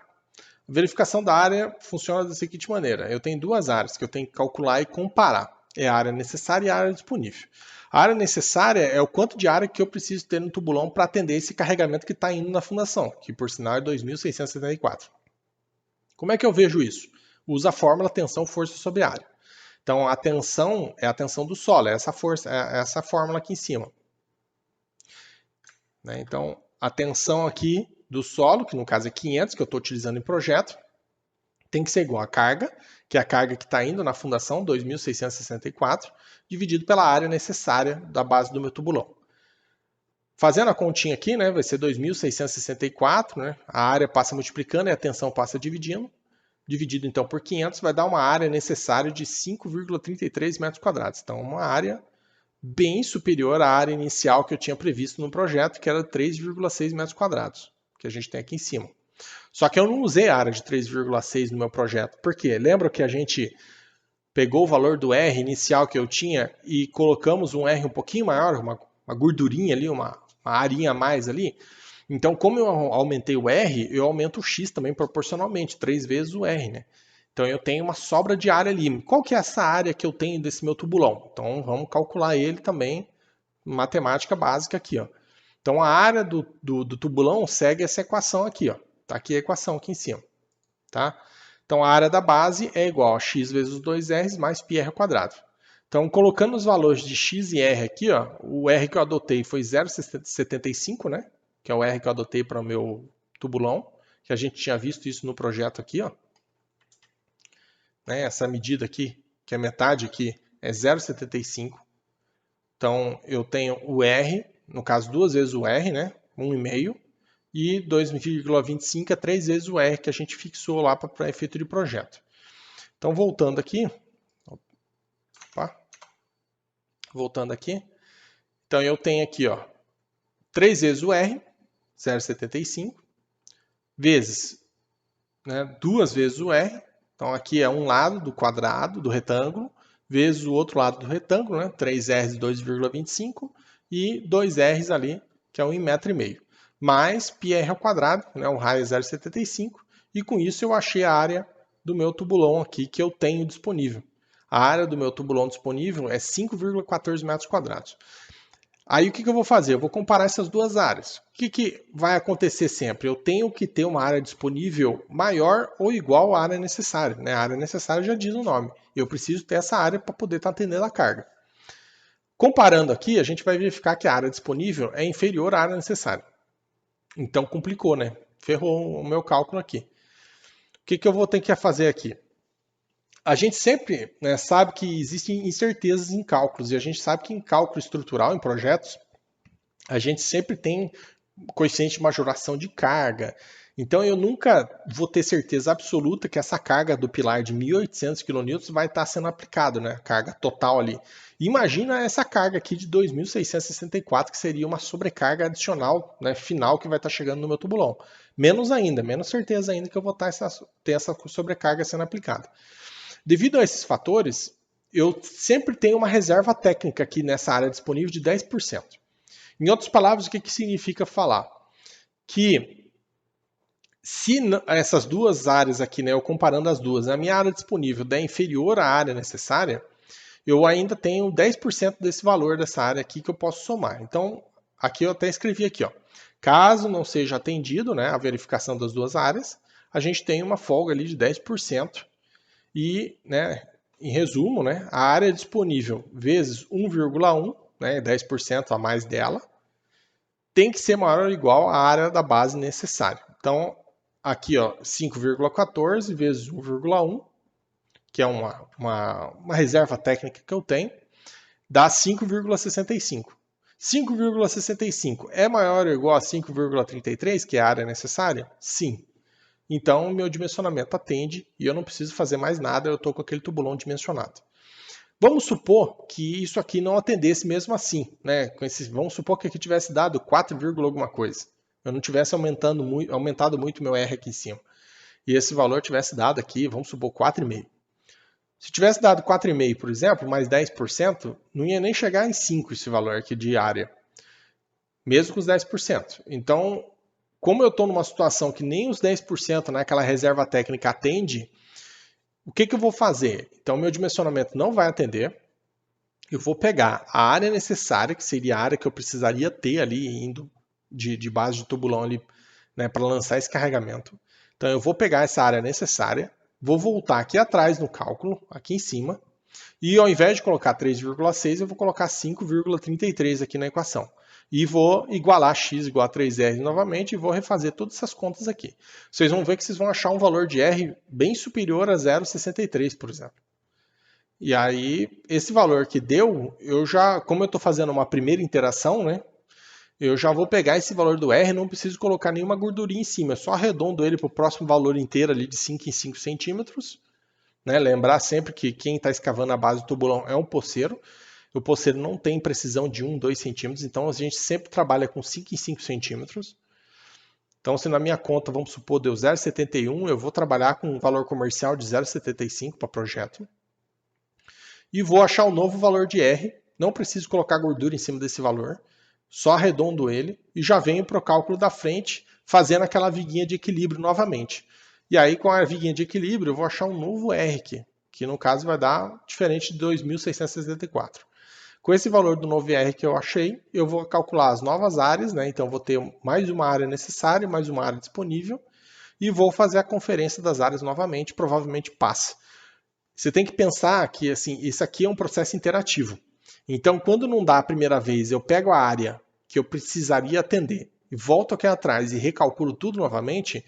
A verificação da área funciona da seguinte maneira. Eu tenho duas áreas que eu tenho que calcular e comparar. É a área necessária e a área disponível. A área necessária é o quanto de área que eu preciso ter no tubulão para atender esse carregamento que está indo na fundação, que por sinal é 2.674. Como é que eu vejo isso? Uso a fórmula tensão força sobre área. Então a tensão é a tensão do solo, é essa força, é essa fórmula aqui em cima. Então a tensão aqui do solo, que no caso é 500, que eu estou utilizando em projeto, tem que ser igual a carga, que é a carga que está indo na fundação, 2.664, dividido pela área necessária da base do meu tubulão. Fazendo a continha aqui, né, vai ser 2.664, né, a área passa multiplicando e a tensão passa dividindo. Dividido então por 500, vai dar uma área necessária de 5,33 metros quadrados. Então, uma área bem superior à área inicial que eu tinha previsto no projeto, que era 3,6 metros quadrados, que a gente tem aqui em cima. Só que eu não usei a área de 3,6 no meu projeto. Por quê? Lembra que a gente pegou o valor do R inicial que eu tinha e colocamos um R um pouquinho maior, uma gordurinha ali, uma arinha a mais ali? Então, como eu aumentei o R, eu aumento o X também proporcionalmente, 3 vezes o R, né? Então, eu tenho uma sobra de área ali. Qual que é essa área que eu tenho desse meu tubulão? Então, vamos calcular ele também, matemática básica aqui, ó. Então, a área do tubulão segue essa equação aqui, ó. Tá aqui a equação aqui em cima, tá? Então, a área da base é igual a x vezes os 2r's mais πr ao quadrado. Então, colocando os valores de x e r aqui, ó, o r que eu adotei foi 0,75, né? Que é o R que eu adotei para o meu tubulão, que a gente tinha visto isso no projeto aqui, ó. Né, essa medida aqui, que é metade aqui, é 0,75. Então, eu tenho o R, no caso, duas vezes o R, né? 1,5. E 2,25 é 3 vezes o R que a gente fixou lá para efeito de projeto. Então, voltando aqui. Opa, voltando aqui. Então, eu tenho aqui, ó, 3 vezes o R, 0,75, vezes, né, 2 vezes o R. Então, aqui é um lado do quadrado, do retângulo, vezes o outro lado do retângulo, né, 3R de 2,25 e 2R ali, que é 1,5 m. Mais πr ao quadrado, né, o raio é 0,75, e com isso eu achei a área do meu tubulão aqui que eu tenho disponível. A área do meu tubulão disponível é 5,14 metros quadrados. Aí o que eu vou fazer? Eu vou comparar essas duas áreas. O que vai acontecer sempre? Eu tenho que ter uma área disponível maior ou igual à área necessária. Né? A área necessária já diz o nome. Eu preciso ter essa área para poder estar atendendo a carga. Comparando aqui, a gente vai verificar que a área disponível é inferior à área necessária. Então complicou, né? Ferrou o meu cálculo aqui. O que eu vou ter que fazer aqui? A gente sempre, né, sabe que existem incertezas em cálculos, e a gente sabe que em cálculo estrutural, em projetos, a gente sempre tem coeficiente de majoração de carga. Então eu nunca vou ter certeza absoluta que essa carga do pilar de 1.800 kN vai estar sendo aplicado, né? A carga total ali. Imagina essa carga aqui de 2.664, que seria uma sobrecarga adicional, né, final, que vai estar chegando no meu tubulão. Menos ainda, menos certeza ainda que eu vou ter essa sobrecarga sendo aplicada. Devido a esses fatores, eu sempre tenho uma reserva técnica aqui nessa área disponível de 10%. Em outras palavras, o que significa falar? Que se essas duas áreas aqui, né, eu comparando as duas, a minha área disponível der inferior à área necessária, eu ainda tenho 10% desse valor dessa área aqui que eu posso somar. Então, aqui eu até escrevi aqui, ó. Caso não seja atendido, né, a verificação das duas áreas, a gente tem uma folga ali de 10% e, né, em resumo, né, a área disponível vezes 1,1, né, 10% a mais dela, tem que ser maior ou igual à área da base necessária. Então, aqui, ó, 5,14 vezes 1,1, que é uma reserva técnica que eu tenho, dá 5,65. 5,65 é maior ou igual a 5,33, que é a área necessária? Sim. Então, meu dimensionamento atende e eu não preciso fazer mais nada, eu estou com aquele tubulão dimensionado. Vamos supor que isso aqui não atendesse mesmo assim, né? Vamos supor que aqui tivesse dado 4, alguma coisa. Eu não tivesse aumentado muito meu R aqui em cima. E esse valor tivesse dado aqui, vamos supor, 4,5. Se tivesse dado 4,5, por exemplo, mais 10%, não ia nem chegar em 5 esse valor aqui de área. Mesmo com os 10%. Então, como eu estou numa situação que nem os 10%, né, aquela reserva técnica atende, o que eu vou fazer? Então, meu dimensionamento não vai atender. Eu vou pegar a área necessária, que seria a área que eu precisaria ter ali indo de base de tubulão ali, né, para lançar esse carregamento. Então eu vou pegar essa área necessária, vou voltar aqui atrás no cálculo, aqui em cima, e ao invés de colocar 3,6, eu vou colocar 5,33 aqui na equação. E vou igualar x igual a 3R novamente e vou refazer todas essas contas aqui. Vocês vão ver que vocês vão achar um valor de R bem superior a 0,63, por exemplo. E aí, esse valor que deu, como eu estou fazendo uma primeira interação, né? Eu já vou pegar esse valor do R, não preciso colocar nenhuma gordurinha em cima, eu só arredondo ele para o próximo valor inteiro ali de 5 em 5 centímetros. Né? Lembrar sempre que quem está escavando a base do tubulão é um poceiro. O poceiro não tem precisão de 1, 2 centímetros, então a gente sempre trabalha com 5 em 5 centímetros. Então, se na minha conta, vamos supor, deu 0,71, eu vou trabalhar com um valor comercial de 0,75 para projeto. E vou achar o novo valor de R. Não preciso colocar gordura em cima desse valor. Só arredondo ele e já venho para o cálculo da frente, fazendo aquela viguinha de equilíbrio novamente. E aí, com a viguinha de equilíbrio, eu vou achar um novo R aqui, que no caso vai dar diferente de 2.674. Com esse valor do novo R que eu achei, eu vou calcular as novas áreas, né? Então, vou ter mais uma área necessária, mais uma área disponível, e vou fazer a conferência das áreas novamente, provavelmente passa. Você tem que pensar que assim, isso aqui é um processo interativo. Então, quando não dá a primeira vez, eu pego a área que eu precisaria atender e volto aqui atrás e recalculo tudo novamente,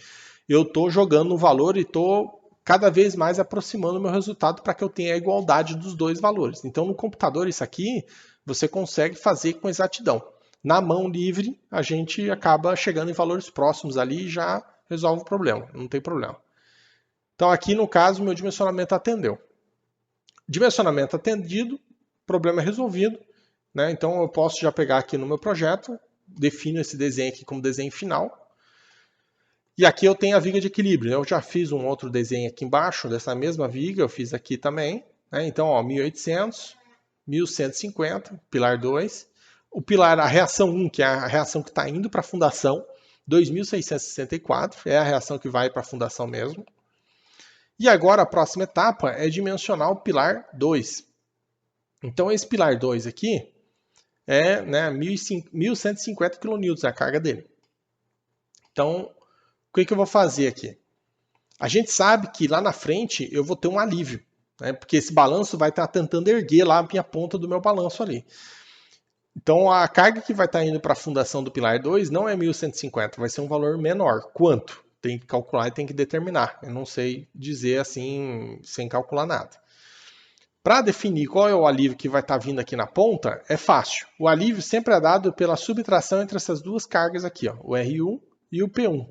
eu estou jogando no valor e estou cada vez mais aproximando o meu resultado para que eu tenha a igualdade dos dois valores. Então, no computador, isso aqui você consegue fazer com exatidão. Na mão livre, a gente acaba chegando em valores próximos ali e já resolve o problema, não tem problema. Então aqui no caso meu dimensionamento atendeu. Dimensionamento atendido, problema resolvido. Né? Então eu posso já pegar aqui no meu projeto, defino esse desenho aqui como desenho final. E aqui eu tenho a viga de equilíbrio. Eu já fiz um outro desenho aqui embaixo dessa mesma viga, eu fiz aqui também. Né? Então, ó, 1800, 1150, pilar 2. O pilar, a reação 1, que é a reação que está indo para a fundação, 2664, é a reação que vai para a fundação mesmo. E agora a próxima etapa é dimensionar o pilar 2. Então esse pilar 2 aqui é, né, 1.150 kN a carga dele. Então, o que eu vou fazer aqui? A gente sabe que lá na frente eu vou ter um alívio, né, porque esse balanço vai estar tentando erguer lá a minha ponta do meu balanço ali. Então a carga que vai estar indo para a fundação do pilar 2 não é 1.150, vai ser um valor menor. Quanto? Tem que calcular e tem que determinar. Eu não sei dizer assim sem calcular nada. Para definir qual é o alívio que vai estar vindo aqui na ponta, é fácil. O alívio sempre é dado pela subtração entre essas duas cargas aqui, ó, o R1 e o P1.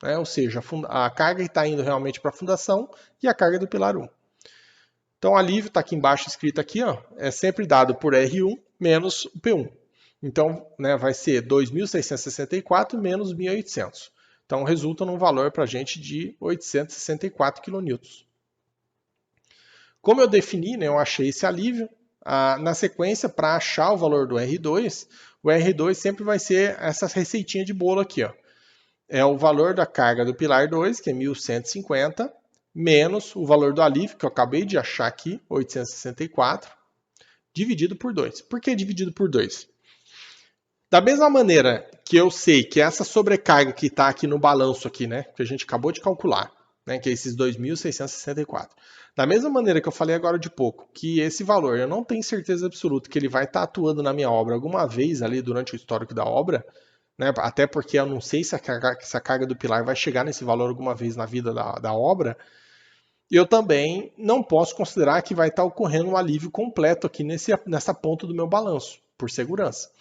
Né? Ou seja, a carga que está indo realmente para a fundação e a carga do pilar 1. Então o alívio está aqui embaixo escrito aqui, ó, é sempre dado por R1 menos o P1. Então, né, vai ser 2.664 menos 1.800. Então resulta num valor para a gente de 864 kN. Como eu defini, né, eu achei esse alívio, na sequência, para achar o valor do R2, o R2 sempre vai ser essa receitinha de bolo aqui. Ó. É o valor da carga do pilar 2, que é 1.150, menos o valor do alívio, que eu acabei de achar aqui, 864, dividido por 2. Por que dividido por 2? Da mesma maneira que eu sei que essa sobrecarga que está aqui no balanço, aqui, né, que a gente acabou de calcular, né, que é esses 2.664. Da mesma maneira que eu falei agora de pouco, que esse valor eu não tenho certeza absoluta que ele vai estar atuando na minha obra alguma vez ali durante o histórico da obra, né, até porque eu não sei se a carga do pilar vai chegar nesse valor alguma vez na vida da obra, eu também não posso considerar que vai estar ocorrendo um alívio completo aqui nessa ponta do meu balanço, por segurança.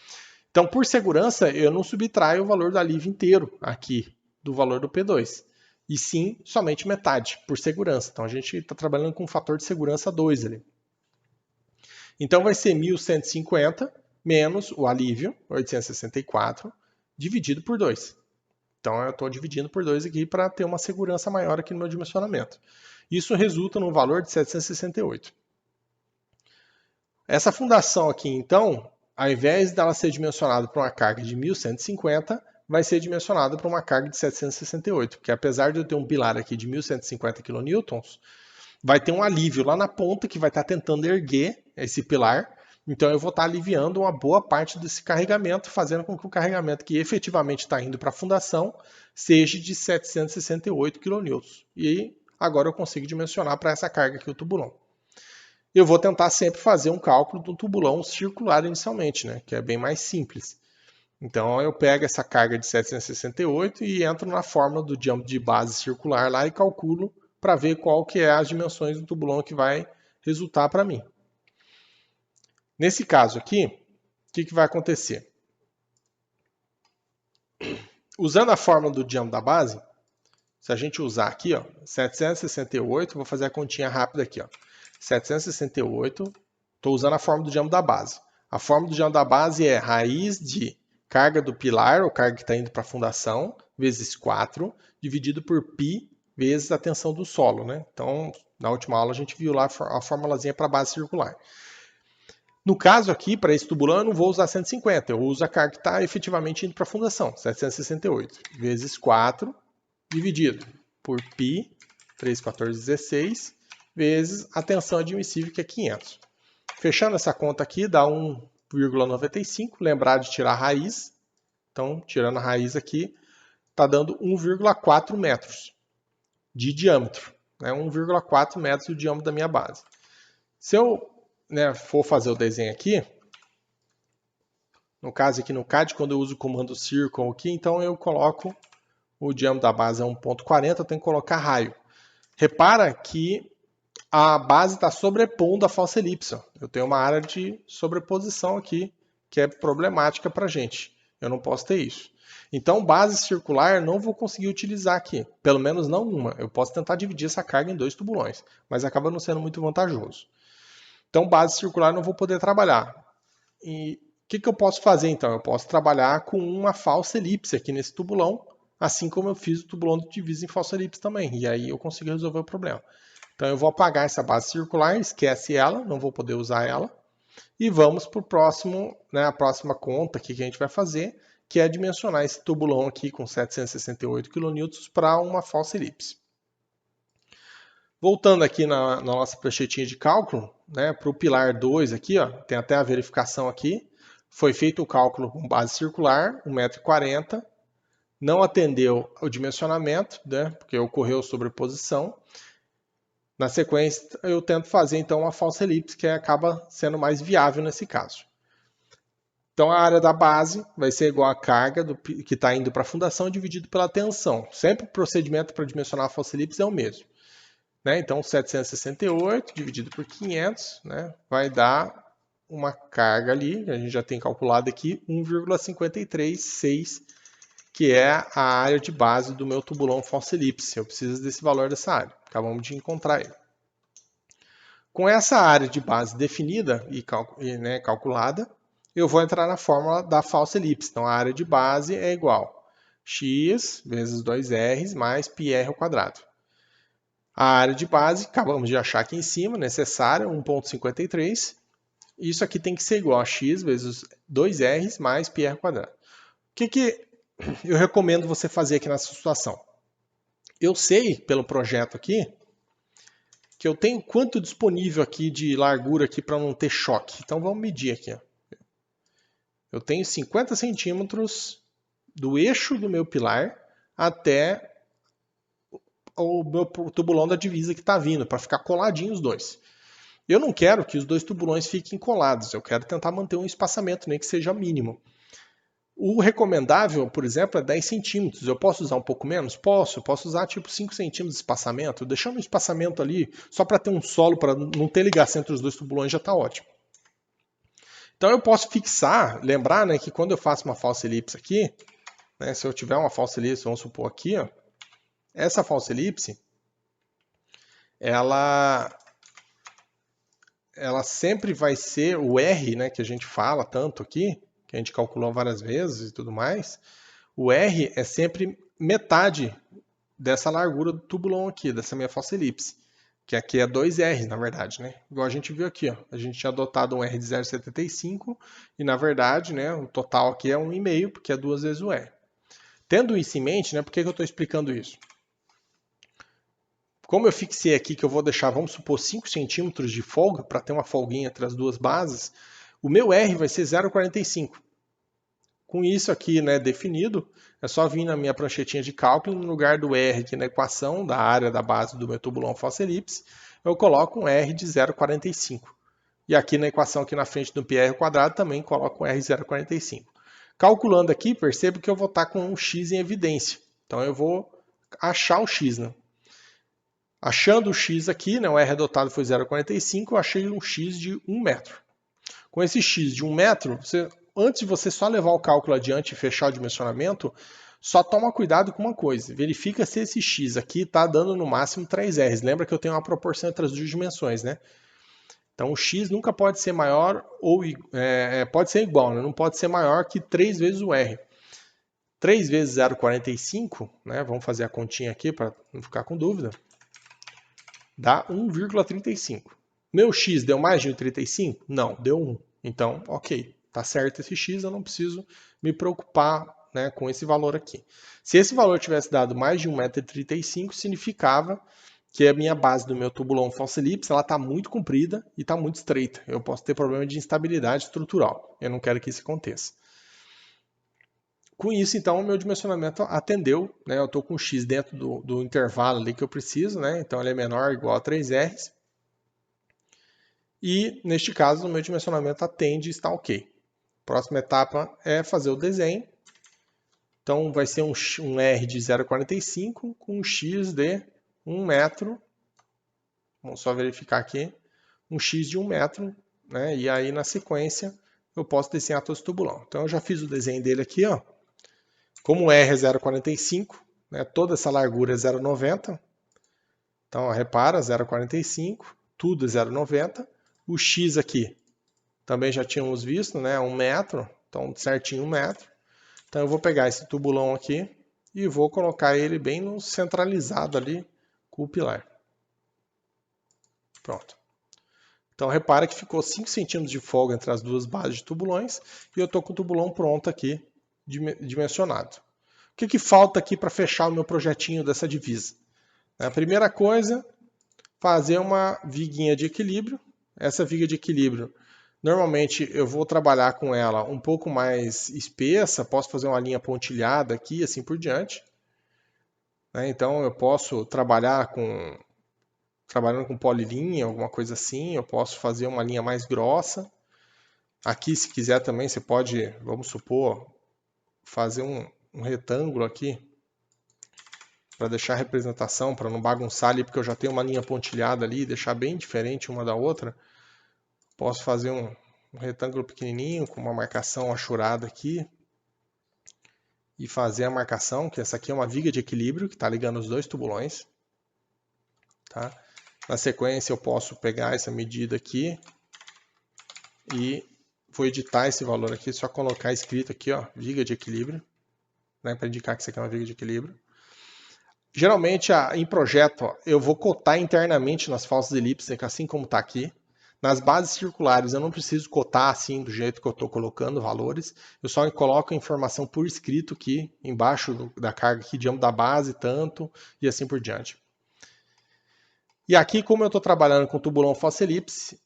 Então, por segurança, eu não subtraio o valor do alívio inteiro aqui do valor do P2, e sim somente metade, por segurança. Então, a gente está trabalhando com um fator de segurança 2 ali. Então, vai ser 1.150 menos o alívio, 864, dividido por 2. Então, eu estou dividindo por 2 aqui para ter uma segurança maior aqui no meu dimensionamento. Isso resulta num valor de 768. Essa fundação aqui, então, ao invés dela ser dimensionada para uma carga de 1.150, vai ser dimensionada para uma carga de 768, porque apesar de eu ter um pilar aqui de 1.150 kN, vai ter um alívio lá na ponta que vai estar tentando erguer esse pilar, então eu vou estar aliviando uma boa parte desse carregamento, fazendo com que o carregamento que efetivamente está indo para a fundação seja de 768 kN. E agora eu consigo dimensionar para essa carga aqui o tubulão. Eu vou tentar sempre fazer um cálculo do tubulão circular inicialmente, né, que é bem mais simples. Então eu pego essa carga de 768 e entro na fórmula do diâmetro de base circular lá e calculo para ver qual que é as dimensões do tubulão que vai resultar para mim. Nesse caso aqui, o que vai acontecer? Usando a fórmula do diâmetro da base, se a gente usar aqui, ó, 768, vou fazer a continha rápida aqui, ó. 768, estou usando a fórmula do diâmetro da base. A fórmula do diâmetro da base é raiz de carga do pilar, ou carga que está indo para a fundação, vezes 4, dividido por π, vezes a tensão do solo. Né? Então, na última aula a gente viu lá a formulazinha para a base circular. No caso aqui, para esse tubulão, eu não vou usar 150, eu uso a carga que está efetivamente indo para a fundação, 768, vezes 4, dividido por π, 3,1416, vezes a tensão admissível, que é 500. Fechando essa conta aqui, dá 1,95. Lembrar de tirar a raiz. Então, tirando a raiz aqui, está dando 1,4 metros de diâmetro. Né? 1,4 metros de diâmetro da minha base. Se eu for fazer o desenho aqui, no caso aqui no CAD, quando eu uso o comando Circle aqui, então eu coloco o diâmetro da base é 1,40, eu tenho que colocar raio. Repara que a base está sobrepondo a falsa elipse. Eu tenho uma área de sobreposição aqui que é problemática para a gente. Eu não posso ter isso. Então, base circular não vou conseguir utilizar aqui. Pelo menos não uma. Eu posso tentar dividir essa carga em 2 tubulões, mas acaba não sendo muito vantajoso. Então, base circular não vou poder trabalhar. E o que eu posso fazer então? Eu posso trabalhar com uma falsa elipse aqui nesse tubulão, assim como eu fiz o tubulão de divisa em falsa elipse também. E aí eu consigo resolver o problema. Então eu vou apagar essa base circular, esquece ela, não vou poder usar ela. E vamos para o próximo, a próxima conta aqui que a gente vai fazer, que é dimensionar esse tubulão aqui com 768 kN para uma falsa elipse. Voltando aqui na nossa pranchetinha de cálculo, para o pilar 2 aqui, ó, tem até a verificação aqui, foi feito o cálculo com base circular, 1,40 m, não atendeu o dimensionamento, porque ocorreu sobreposição. Na sequência, eu tento fazer então uma falsa elipse, que acaba sendo mais viável nesse caso. Então, a área da base vai ser igual à carga que está indo para a fundação dividido pela tensão. Sempre o procedimento para dimensionar a falsa elipse é o mesmo. né? Então 768 dividido por 500, né? Vai dar uma carga ali, que a gente já tem calculado aqui, 1,536, que é a área de base do meu tubulão falsa elipse. Eu preciso desse valor dessa área. Acabamos de encontrar ele. Com essa área de base definida e calculada, eu vou entrar na fórmula da falsa elipse. Então, a área de base é igual a x vezes 2r mais πr ao quadrado. A área de base, acabamos de achar aqui em cima, necessária, 1,53. Isso aqui tem que ser igual a x vezes 2r mais πr ao quadrado. O que eu recomendo você fazer aqui nessa situação? Eu sei, pelo projeto aqui, que eu tenho quanto disponível aqui de largura aqui para não ter choque. Então vamos medir aqui. Ó. Eu tenho 50 centímetros do eixo do meu pilar até o meu tubulão da divisa que está vindo, para ficar coladinho os dois. Eu não quero que os dois tubulões fiquem colados, eu quero tentar manter um espaçamento, nem que seja mínimo. O recomendável, por exemplo, é 10 centímetros. Eu posso usar um pouco menos? Posso usar tipo 5 centímetros de espaçamento, deixando um espaçamento ali só para ter um solo, para não ter ligação entre os dois tubulões, já está ótimo. Então eu posso fixar, lembrar, né, que quando eu faço uma falsa elipse aqui, né, se eu tiver uma falsa elipse, vamos supor aqui, ó, essa falsa elipse, ela sempre vai ser o R, né, que a gente fala tanto aqui, que a gente calculou várias vezes e tudo mais, o R é sempre metade dessa largura do tubulão aqui, dessa minha falsa elipse, que aqui é 2R, na verdade, né? Igual a gente viu aqui, ó, a gente tinha adotado um R de 0,75 e, na verdade, né, o total aqui é 1,5, porque é 2 vezes o R. Tendo isso em mente, né, por que eu estou explicando isso? Como eu fixei aqui que eu vou deixar, vamos supor, 5 centímetros de folga, para ter uma folguinha entre as duas bases, o meu R vai ser 0,45. Com isso aqui, né, definido, é só vir na minha pranchetinha de cálculo, no lugar do R aqui na equação da área da base do meu tubulão falsa elipse, eu coloco um R de 0,45. E aqui na equação aqui na frente do πr ao quadrado também coloco um R 0,45. Calculando aqui, percebo que eu vou estar com um x em evidência. Então eu vou achar o x, né? Achando o x aqui, né, o R adotado foi 0,45, eu achei um x de 1 metro. Com esse x de 1 metro, antes de você só levar o cálculo adiante e fechar o dimensionamento, só toma cuidado com uma coisa. Verifica se esse x aqui está dando no máximo 3 R's. Lembra que eu tenho uma proporção entre as duas dimensões, né? Então o x nunca pode ser maior ou pode ser igual, né? Não pode ser maior que 3 vezes o R. 3 vezes 0,45, né? Vamos fazer a continha aqui para não ficar com dúvida. Dá 1,35. Meu x deu mais de 1,35? Não, deu 1. Então, ok, tá certo esse x, eu não preciso me preocupar, né, com esse valor aqui. Se esse valor tivesse dado mais de 1,35 m, significava que a minha base do meu tubulão falsa elipse está muito comprida e está muito estreita. Eu posso ter problema de instabilidade estrutural. Eu não quero que isso aconteça. Com isso, então, o meu dimensionamento atendeu, né? Eu estou com x dentro do intervalo ali que eu preciso, né? Então ele é menor ou igual a 3R. E, neste caso, o meu dimensionamento atende e está ok. Próxima etapa é fazer o desenho. Então vai ser um R de 0,45 com um x de 1 metro. Vamos só verificar aqui. Um x de 1 metro, né? E aí, na sequência, eu posso desenhar todo esse tubulão. Então eu já fiz o desenho dele aqui, ó. Como o R é 0,45, né, toda essa largura é 0,90. Então, ó, repara, 0,45, tudo é 0,90. O X aqui, também já tínhamos visto, né, 1 metro, então certinho 1 metro. Então eu vou pegar esse tubulão aqui e vou colocar ele bem no centralizado ali com o pilar. Pronto. Então repara que ficou 5 centímetros de folga entre as duas bases de tubulões e eu estou com o tubulão pronto aqui, dimensionado. O que falta aqui para fechar o meu projetinho dessa divisa? A primeira coisa, fazer uma viguinha de equilíbrio. Essa viga de equilíbrio, normalmente eu vou trabalhar com ela um pouco mais espessa, posso fazer uma linha pontilhada aqui, assim por diante. Então eu posso trabalhando com polilinha, alguma coisa assim, eu posso fazer uma linha mais grossa. Aqui, se quiser também, você pode, vamos supor, fazer um retângulo aqui. para deixar a representação, para não bagunçar ali, porque eu já tenho uma linha pontilhada ali, deixar bem diferente uma da outra. Posso fazer um retângulo pequenininho com uma marcação achurada aqui e fazer a marcação, que essa aqui é uma viga de equilíbrio que está ligando os dois tubulões. Tá? Na sequência eu posso pegar essa medida aqui e vou editar esse valor aqui, só colocar escrito aqui, ó, viga de equilíbrio, né, para indicar que isso aqui é uma viga de equilíbrio. Geralmente em projeto ó, eu vou cotar internamente nas falsas elipses, assim como está aqui. Nas bases circulares eu não preciso cotar assim do jeito que eu estou colocando valores, eu só coloco a informação por escrito aqui embaixo da carga aqui, diâmetro da base, tanto e assim por diante. E aqui, como eu estou trabalhando com tubulão falsa elipse,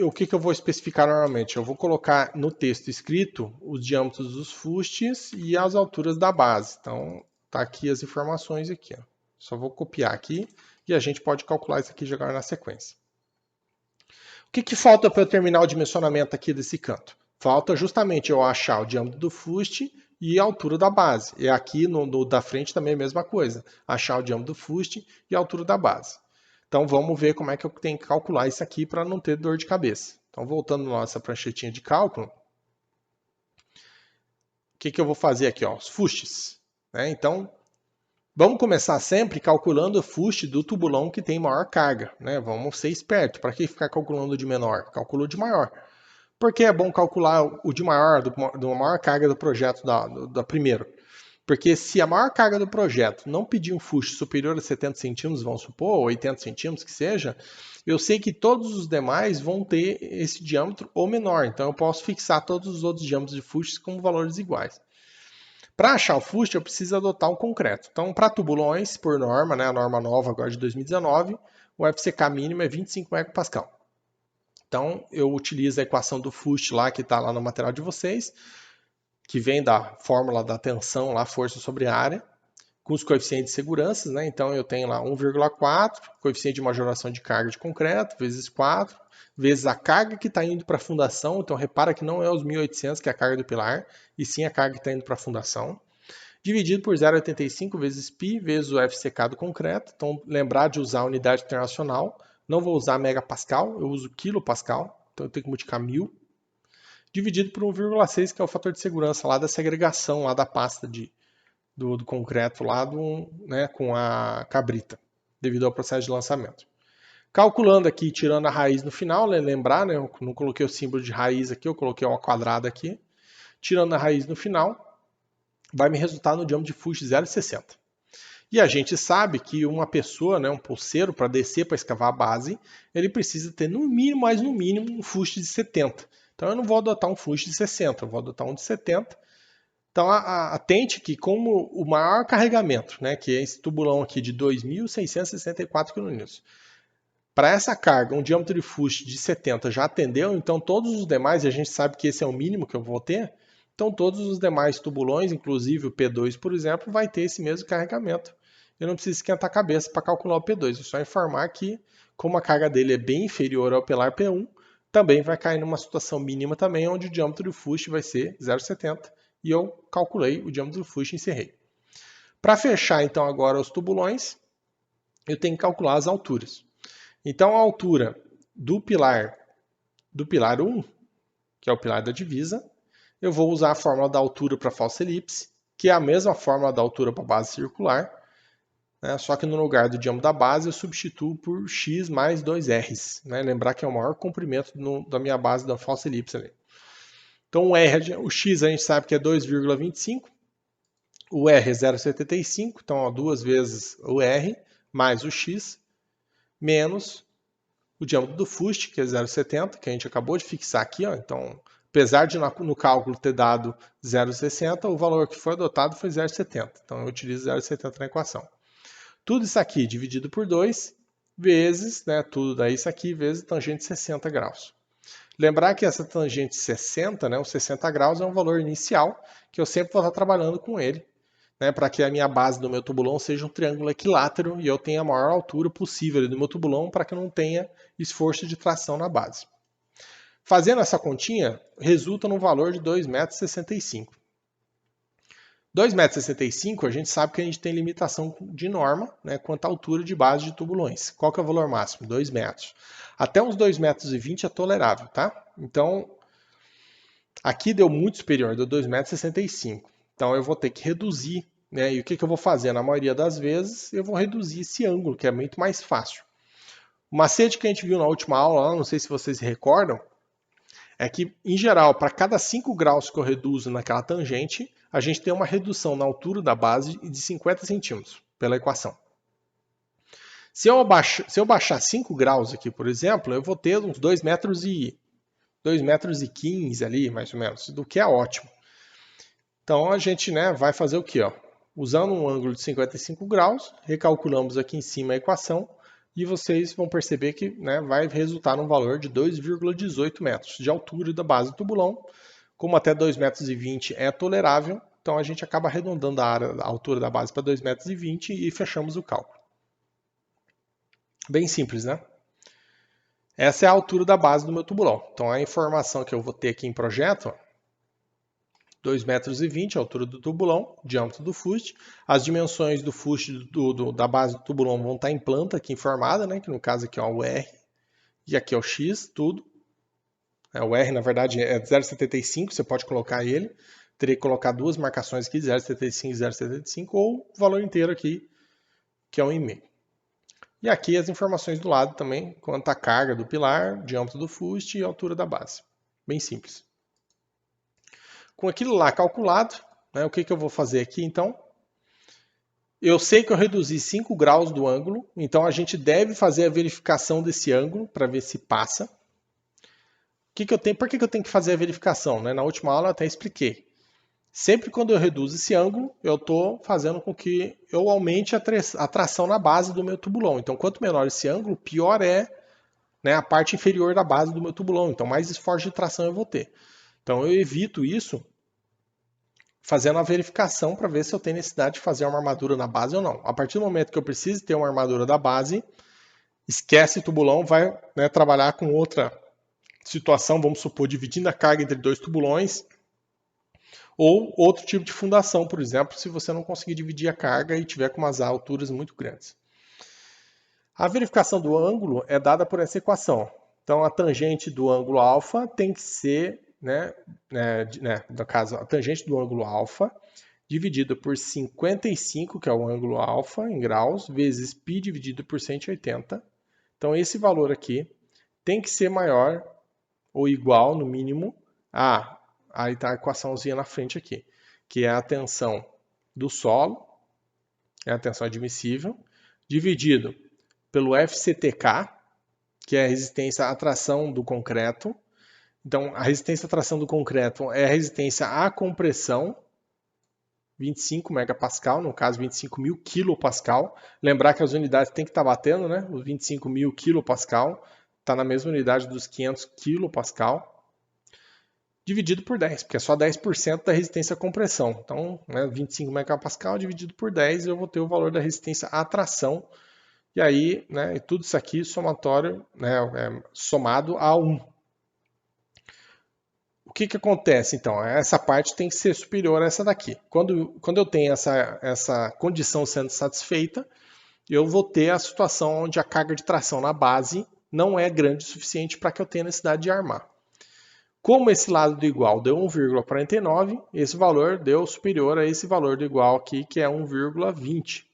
o que eu vou especificar normalmente? Eu vou colocar no texto escrito os diâmetros dos fustes e as alturas da base. Então, tá aqui as informações aqui. Ó. Só vou copiar aqui e a gente pode calcular isso aqui agora na sequência. O que falta para eu terminar o dimensionamento aqui desse canto? Falta justamente eu achar o diâmetro do fuste e a altura da base. E aqui no da frente também é a mesma coisa. Achar o diâmetro do fuste e a altura da base. Então vamos ver como é que eu tenho que calcular isso aqui para não ter dor de cabeça. Então voltando na nossa pranchetinha de cálculo, o que eu vou fazer aqui? Ó, os fustes. Né? Então vamos começar sempre calculando o fuste do tubulão que tem maior carga. Né? Vamos ser esperto. Para que ficar calculando de menor? Calcula de maior. Por que é bom calcular o de maior, do maior carga do projeto da primeiro? Porque se a maior carga do projeto não pedir um fuste superior a 70 centímetros, vamos supor, ou 80 centímetros que seja, eu sei que todos os demais vão ter esse diâmetro ou menor. Então eu posso fixar todos os outros diâmetros de fustes com valores iguais. Para achar o fuste, eu preciso adotar um concreto. Então, para tubulões, por norma, né, a norma nova agora de 2019, o FCK mínimo é 25 MPa. Então, eu utilizo a equação do fuste lá, que está lá no material de vocês, que vem da fórmula da tensão, lá, força sobre área, com os coeficientes de segurança, né? Então eu tenho lá 1,4, coeficiente de majoração de carga de concreto, vezes 4, vezes a carga que está indo para a fundação. Então repara que não é os 1.800, que é a carga do pilar, e sim a carga que está indo para a fundação. Dividido por 0,85 vezes π, vezes o FCK do concreto. Então lembrar de usar a unidade internacional. Não vou usar megapascal, eu uso quilopascal. Então eu tenho que multiplicar 1000 dividido por 1,6, que é o fator de segurança lá da segregação, lá da pasta do concreto, lá né, com a cabrita, devido ao processo de lançamento. Calculando aqui, tirando a raiz no final, lembrar, né, eu não coloquei o símbolo de raiz aqui, eu coloquei uma quadrada aqui. Tirando a raiz no final, vai me resultar no diâmetro de fuste 0,60. E a gente sabe que uma pessoa, né, um pulseiro, para descer para escavar a base, ele precisa ter no mínimo, mais no mínimo, um fuste de 70. Então eu não vou adotar um fuste de 60, eu vou adotar um de 70. Então atente que como o maior carregamento, né, que é esse tubulão aqui de 2.664 kN, para essa carga, um diâmetro de fuste de 70 já atendeu, então todos os demais, e a gente sabe que esse é o mínimo que eu vou ter, então todos os demais tubulões, inclusive o P2, por exemplo, vai ter esse mesmo carregamento. Eu não preciso esquentar a cabeça para calcular o P2, é só informar que, como a carga dele é bem inferior ao pilar P1, também vai cair numa situação mínima também, onde o diâmetro do fuste vai ser 0,70, e eu calculei o diâmetro do fuste e encerrei. Para fechar então agora os tubulões, eu tenho que calcular as alturas. Então a altura do pilar 1, que é o pilar da divisa, eu vou usar a fórmula da altura para falsa elipse, que é a mesma fórmula da altura para base circular, né? Só que no lugar do diâmetro da base eu substituo por x mais 2r's. Né? Lembrar que é o maior comprimento da minha base da falsa elipse ali. Então o x a gente sabe que é 2,25, o r é 0,75, então ó, 2 vezes o r mais o x, menos o diâmetro do fuste, que é 0,70, que a gente acabou de fixar aqui. Ó, então, apesar de no cálculo ter dado 0,60, o valor que foi adotado foi 0,70. Então eu utilizo 0,70 na equação. Tudo isso aqui dividido por 2, vezes, né, tudo daí isso aqui, vezes tangente de 60 graus. Lembrar que essa tangente 60, né, os 60 graus, é um valor inicial, que eu sempre vou estar trabalhando com ele, né, para que a minha base do meu tubulão seja um triângulo equilátero e eu tenha a maior altura possível do meu tubulão para que eu não tenha esforço de tração na base. Fazendo essa continha, resulta num valor de 2,65 m. 2,65 m a gente sabe que a gente tem limitação de norma, né, quanto à altura de base de tubulões. Qual que é o valor máximo? 2 metros. Até uns 2,20 m é tolerável, tá? Então, aqui deu muito superior, deu 2,65 m. Então eu vou ter que reduzir, né? E o que eu vou fazer? Na maioria das vezes, eu vou reduzir esse ângulo, que é muito mais fácil. O macete que a gente viu na última aula, não sei se vocês se recordam, é que, em geral, para cada 5 graus que eu reduzo naquela tangente, a gente tem uma redução na altura da base de 50 centímetros, pela equação. Se eu baixar 5 graus aqui, por exemplo, eu vou ter uns 2 metros e 2,15 m ali, mais ou menos, do que é ótimo. Então a gente, né, vai fazer o quê? Ó? Usando um ângulo de 55 graus, recalculamos aqui em cima a equação e vocês vão perceber que, né, vai resultar num valor de 2,18 metros de altura da base do tubulão. Como até 2,20 m é tolerável, então a gente acaba arredondando a altura da base para 2,20 m e fechamos o cálculo. Bem simples, né? Essa é a altura da base do meu tubulão. Então a informação que eu vou ter aqui em projeto, 2,20 metros, a altura do tubulão, diâmetro do fuste. As dimensões do fuste da base do tubulão vão estar em planta aqui informada, né? Que no caso aqui é o R e aqui é o X, tudo. O R, na verdade, é 0,75, você pode colocar ele. Teria que colocar duas marcações aqui, 0,75 e 0,75, ou o valor inteiro aqui, que é 1,5. E aqui as informações do lado também, quanto à carga do pilar, diâmetro do fuste e altura da base. Bem simples. Com aquilo lá calculado, né, o que eu vou fazer aqui então? Eu sei que eu reduzi 5 graus do ângulo, então a gente deve fazer a verificação desse ângulo para ver se passa. Por que eu tenho que fazer a verificação? Né? Na última aula eu até expliquei. Sempre quando eu reduzo esse ângulo, eu estou fazendo com que eu aumente a tração na base do meu tubulão. Então, quanto menor esse ângulo, pior é, né, a parte inferior da base do meu tubulão. Então, mais esforço de tração eu vou ter. Então, eu evito isso fazendo a verificação para ver se eu tenho necessidade de fazer uma armadura na base ou não. A partir do momento que eu preciso ter uma armadura da base, esquece tubulão, vai, né, trabalhar com outra situação, vamos supor, dividindo a carga entre dois tubulões, ou outro tipo de fundação, por exemplo, se você não conseguir dividir a carga e tiver com umas alturas muito grandes. A verificação do ângulo é dada por essa equação. Então, a tangente do ângulo alfa tem que ser, no caso, a tangente do ângulo alfa dividida por 55, que é o ângulo alfa em graus, vezes π dividido por 180. Então, esse valor aqui tem que ser maior ou igual, no mínimo, aí está a equaçãozinha na frente aqui, que é a tensão do solo, é a tensão admissível, dividido pelo FCTK, que é a resistência à tração do concreto. Então, a resistência à tração do concreto é a resistência à compressão, 25 megapascal, no caso 25.000 kilopascal. Lembrar que as unidades têm que estar batendo, né? Os 25.000 kilopascal está na mesma unidade dos 500 kilopascal, dividido por 10, porque é só 10% da resistência à compressão. Então, né, 25 megapascal dividido por 10, eu vou ter o valor da resistência à tração. E aí, né, tudo isso aqui somatório, né, somado a 1. O que acontece, então? Essa parte tem que ser superior a essa daqui. Quando eu tenho essa condição sendo satisfeita, eu vou ter a situação onde a carga de tração na base não é grande o suficiente para que eu tenha necessidade de armar. Como esse lado do igual deu 1,49, esse valor deu superior a esse valor do igual aqui, que é 1,20.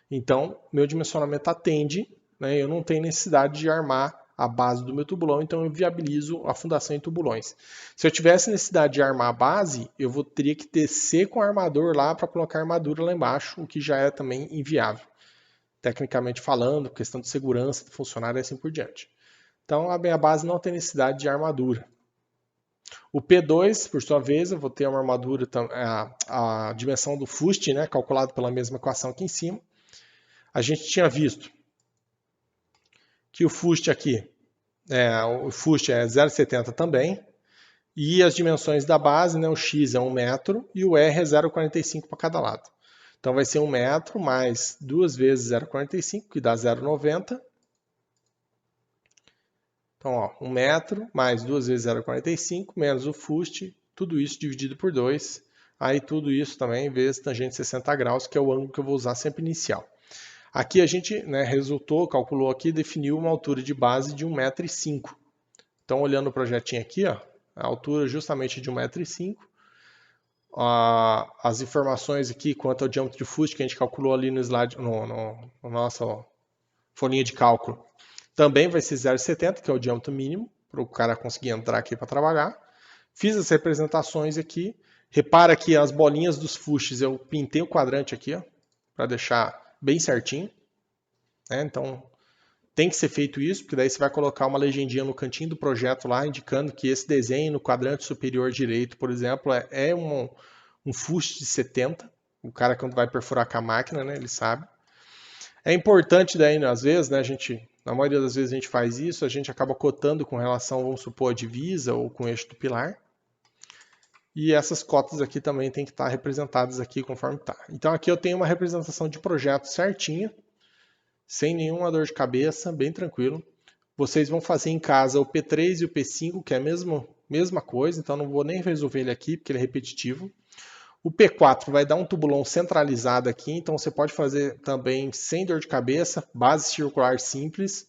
Então, meu dimensionamento atende, né, eu não tenho necessidade de armar a base do meu tubulão, então eu viabilizo a fundação em tubulões. Se eu tivesse necessidade de armar a base, eu teria que descer com o armador lá para colocar a armadura lá embaixo, o que já é também inviável. Tecnicamente falando, questão de segurança do funcionário e assim por diante. Então, a minha base não tem necessidade de armadura. O P2, por sua vez, eu vou ter uma armadura, a dimensão do fuste, né, calculado pela mesma equação aqui em cima. A gente tinha visto que o fuste aqui, o fuste é 0,70 também, e as dimensões da base, né, o X é 1 metro e o R é 0,45 para cada lado. Então vai ser 1 metro mais 2 vezes 0,45, que dá 0,90. Então, ó, 1 metro mais 2 vezes 0,45 menos o fuste, tudo isso dividido por 2. aí tudo isso também vezes tangente 60 graus, que é o ângulo que eu vou usar sempre inicial. Aqui a gente, né, calculou aqui, definiu uma altura de base de 1,05 m. Então, olhando o projetinho aqui, ó, a altura justamente de 1,05 m. As informações aqui quanto ao diâmetro de fuste que a gente calculou ali no slide, no nossa folhinha de cálculo, também vai ser 0,70, que é o diâmetro mínimo, para o cara conseguir entrar aqui para trabalhar. Fiz as representações aqui. Repara que as bolinhas dos fustes, eu pintei o quadrante aqui, para deixar bem certinho. Né? Então, tem que ser feito isso, porque daí você vai colocar uma legendinha no cantinho do projeto lá, indicando que esse desenho no quadrante superior direito, por exemplo, é um fuste de 70. O cara, quando vai perfurar com a máquina, né, ele sabe. É importante daí, né, às vezes, né, na maioria das vezes a gente faz isso, a gente acaba cotando com relação, vamos supor, a divisa ou com o eixo do pilar. E essas cotas aqui também tem que estar representadas aqui conforme está. Então aqui eu tenho uma representação de projeto certinha, sem nenhuma dor de cabeça, bem tranquilo. Vocês vão fazer em casa o P3 e o P5, que é a mesma coisa, então não vou nem resolver ele aqui, porque ele é repetitivo. O P4 vai dar um tubulão centralizado aqui, então você pode fazer também sem dor de cabeça, base circular simples.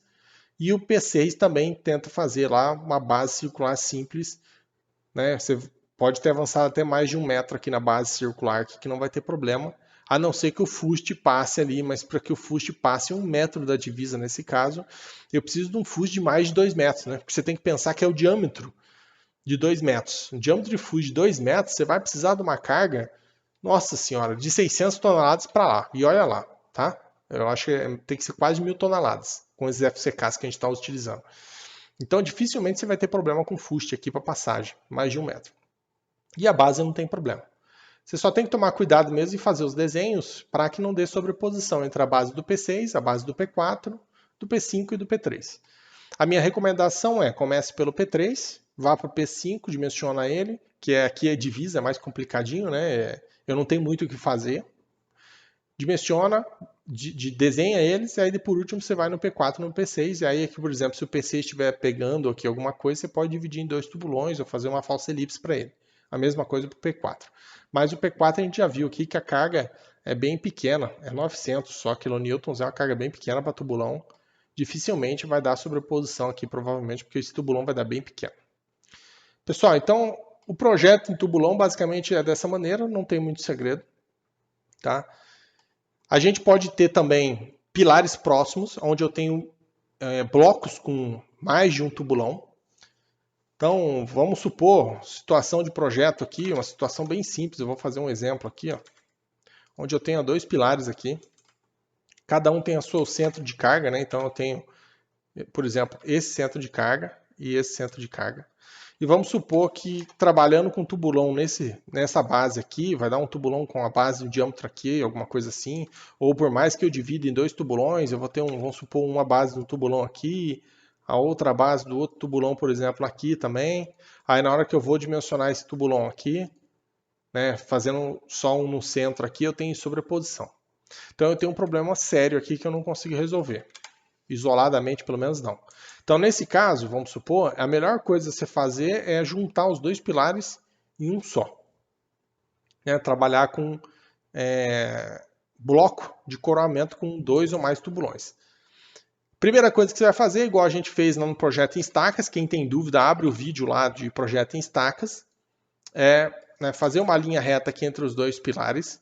E o P6 também tenta fazer lá uma base circular simples, né? Você pode ter avançado até mais de 1 metro aqui na base circular, que não vai ter problema, a não ser que o fuste passe ali, mas para que o fuste passe 1 metro da divisa nesse caso, eu preciso de um fuste de mais de 2 metros, né? Porque você tem que pensar que é o diâmetro de 2 metros. Um diâmetro de fuste de 2 metros, você vai precisar de uma carga, nossa senhora, de 600 toneladas para lá. E olha lá, tá? Eu acho que tem que ser quase 1.000 toneladas com esses FCKs que a gente está utilizando. Então, dificilmente você vai ter problema com fuste aqui para passagem, mais de 1 metro. E a base não tem problema. Você só tem que tomar cuidado mesmo em fazer os desenhos para que não dê sobreposição entre a base do P6, a base do P4, do P5 e do P3. A minha recomendação é comece pelo P3, vá para o P5, dimensiona ele, que aqui é divisa, é mais complicadinho, né? Eu não tenho muito o que fazer. Dimensiona, desenha eles, e aí por último você vai no P4 e no P6, e aí aqui, por exemplo, se o P6 estiver pegando aqui alguma coisa, você pode dividir em 2 tubulões ou fazer uma falsa elipse para ele. A mesma coisa para o P4. Mas o P4 a gente já viu aqui que a carga é bem pequena, é 900 só kilonewtons, é uma carga bem pequena para tubulão. Dificilmente vai dar sobreposição aqui, provavelmente, porque esse tubulão vai dar bem pequeno. Pessoal, então o projeto em tubulão basicamente é dessa maneira, não tem muito segredo. Tá? A gente pode ter também pilares próximos, onde eu tenho blocos com mais de um tubulão. Então, vamos supor, situação de projeto aqui, uma situação bem simples, eu vou fazer um exemplo aqui, ó, onde eu tenho 2 pilares aqui, cada um tem o seu centro de carga, né? Então eu tenho, por exemplo, esse centro de carga e esse centro de carga. E vamos supor que trabalhando com tubulão nessa base aqui, vai dar um tubulão com a base de diâmetro aqui, alguma coisa assim, ou por mais que eu divida em 2 tubulões, eu vou ter, vamos supor, uma base do tubulão aqui, a outra base do outro tubulão, por exemplo, aqui também. Aí na hora que eu vou dimensionar esse tubulão aqui, né, fazendo só um no centro aqui, eu tenho sobreposição. Então eu tenho um problema sério aqui que eu não consigo resolver. Isoladamente, pelo menos não. Então nesse caso, vamos supor, a melhor coisa a você fazer é juntar os 2 pilares em um só. Né, trabalhar com bloco de coroamento com 2 ou mais tubulões. Primeira coisa que você vai fazer, igual a gente fez no projeto em estacas, quem tem dúvida, abre o vídeo lá de projeto em estacas, fazer uma linha reta aqui entre os 2 pilares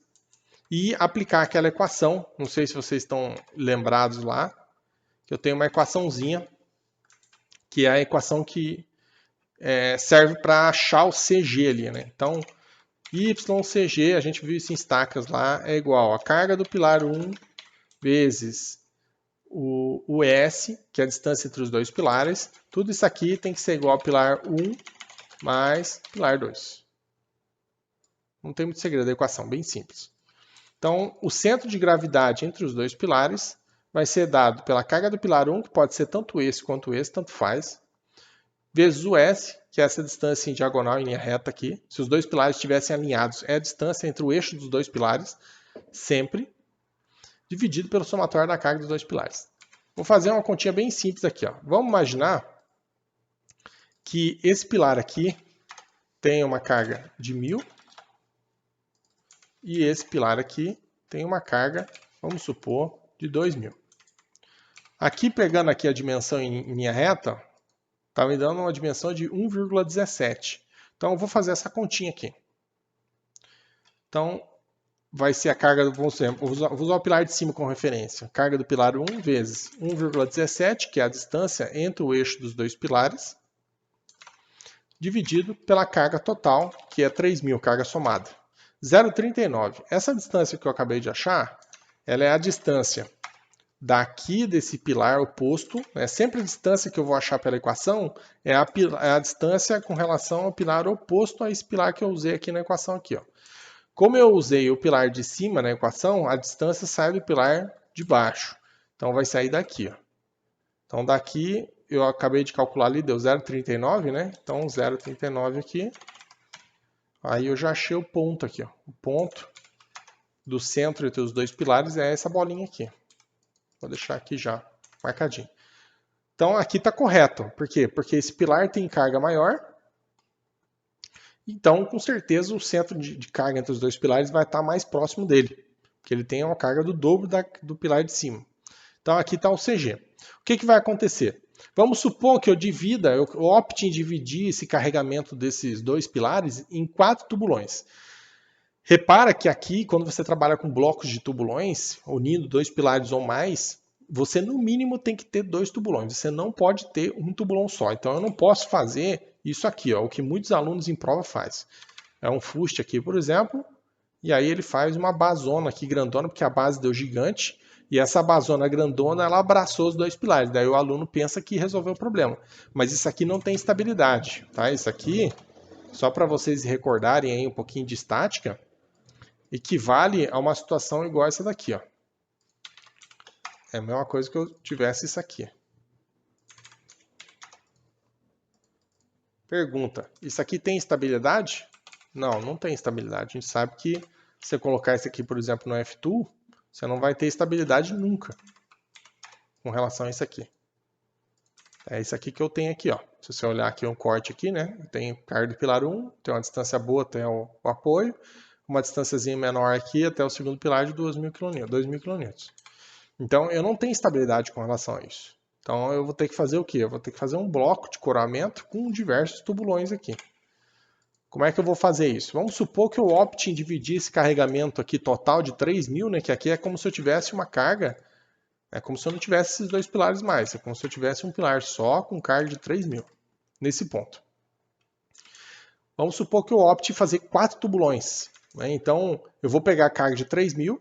e aplicar aquela equação, não sei se vocês estão lembrados lá, que eu tenho uma equaçãozinha, que é a equação que serve para achar o CG ali, né? Então, YCG, a gente viu isso em estacas lá, é igual a carga do pilar 1 vezes o S, que é a distância entre os 2 pilares. Tudo isso aqui tem que ser igual ao pilar 1 mais pilar 2. Não tem muito segredo, a equação bem simples. Então, o centro de gravidade entre os 2 pilares vai ser dado pela carga do pilar 1, que pode ser tanto esse quanto esse, tanto faz, vezes o S, que é essa distância em diagonal, em linha reta aqui. Se os 2 pilares estivessem alinhados, é a distância entre o eixo dos 2 pilares, sempre, dividido pelo somatório da carga dos 2 pilares. Vou fazer uma continha bem simples aqui. Ó. Vamos imaginar que esse pilar aqui tem uma carga de 1000 E esse pilar aqui tem uma carga, vamos supor, de 2.000. Aqui, pegando aqui a dimensão em linha reta, está me dando uma dimensão de 1,17. Então, eu vou fazer essa continha aqui. Então, vai ser a carga, vou usar o pilar de cima como referência. Carga do pilar 1 vezes 1,17, que é a distância entre o eixo dos dois pilares, dividido pela carga total, que é 3.000, carga somada. 0,39. Essa distância que eu acabei de achar, ela é a distância daqui desse pilar oposto, né? Sempre a distância que eu vou achar pela equação é a distância com relação ao pilar oposto a esse pilar que eu usei aqui na equação aqui, ó. Como eu usei o pilar de cima na equação, a distância sai do pilar de baixo. Então vai sair daqui, ó. Então daqui eu acabei de calcular ali, deu 0,39, né? Então 0,39 aqui. Aí eu já achei o ponto aqui, ó. O ponto do centro entre os dois pilares é essa bolinha aqui. Vou deixar aqui já marcadinho. Então aqui está correto. Por quê? Porque esse pilar tem carga maior. Então, com certeza, o centro de carga entre os dois pilares vai estar mais próximo dele. Porque ele tem uma carga do dobro do pilar de cima. Então aqui está o CG. O que vai acontecer? Vamos supor que eu opte em dividir esse carregamento desses dois pilares em 4 tubulões. Repara que aqui, quando você trabalha com blocos de tubulões, unindo dois pilares ou mais, você no mínimo tem que ter 2 tubulões. Você não pode ter um tubulão só. Então eu não posso fazer isso aqui, ó, o que muitos alunos em prova fazem. É um fuste aqui, por exemplo, e aí ele faz uma basona aqui grandona, porque a base deu gigante, e essa basona grandona ela abraçou os dois pilares. Daí o aluno pensa que resolveu o problema. Mas isso aqui não tem estabilidade, tá? Isso aqui, só para vocês recordarem aí um pouquinho de estática, equivale a uma situação igual essa daqui, ó. É a mesma coisa que eu tivesse isso aqui. Pergunta: isso aqui tem estabilidade? Não, não tem estabilidade. A gente sabe que se você colocar isso aqui, por exemplo, no F-Tool, você não vai ter estabilidade nunca com relação a isso aqui. É isso aqui que eu tenho aqui, ó. Se você olhar aqui um corte aqui, né? Eu tenho carga do pilar 1, tem uma distância boa até o apoio, uma distânciazinha menor aqui até o segundo pilar de 2.000 kN. Então, eu não tenho estabilidade com relação a isso. Então, eu vou ter que fazer o quê? Eu vou ter que fazer um bloco de coramento com diversos tubulões aqui. Como é que eu vou fazer isso? Vamos supor que eu opte em dividir esse carregamento aqui total de 3.000, né? Que aqui é como se eu tivesse uma carga, é como se eu não tivesse esses dois pilares mais. É como se eu tivesse um pilar só com carga de 3.000, nesse ponto. Vamos supor que eu opte em fazer 4 tubulões. Né? Então, eu vou pegar a carga de 3.000,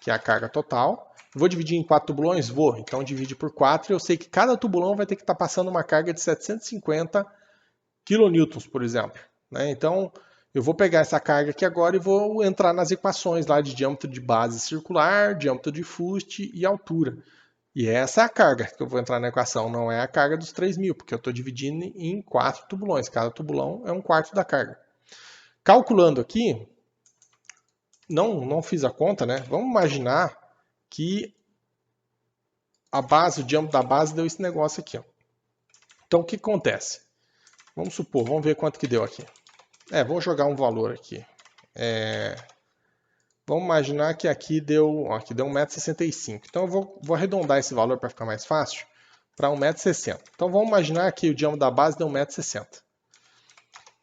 que é a carga total. Vou dividir em 4 tubulões? Vou. Então, divide por 4 e eu sei que cada tubulão vai ter que estar passando uma carga de 750 kN, por exemplo. Né? Então, eu vou pegar essa carga aqui agora e vou entrar nas equações lá de diâmetro de base circular, diâmetro de fuste e altura. E essa é a carga que eu vou entrar na equação, não é a carga dos 3.000, porque eu estou dividindo em 4 tubulões. Cada tubulão é 1/4 da carga. Calculando aqui, não fiz a conta, né? Vamos imaginar que o diâmetro da base deu esse negócio aqui. Ó. Então, o que acontece? Vamos supor, vamos ver quanto que deu aqui. Vou jogar um valor aqui. Vamos imaginar que aqui deu 1,65 m. Então, eu vou arredondar esse valor para ficar mais fácil, para 1,60 m. Então, vamos imaginar que o diâmetro da base deu 1,60 m.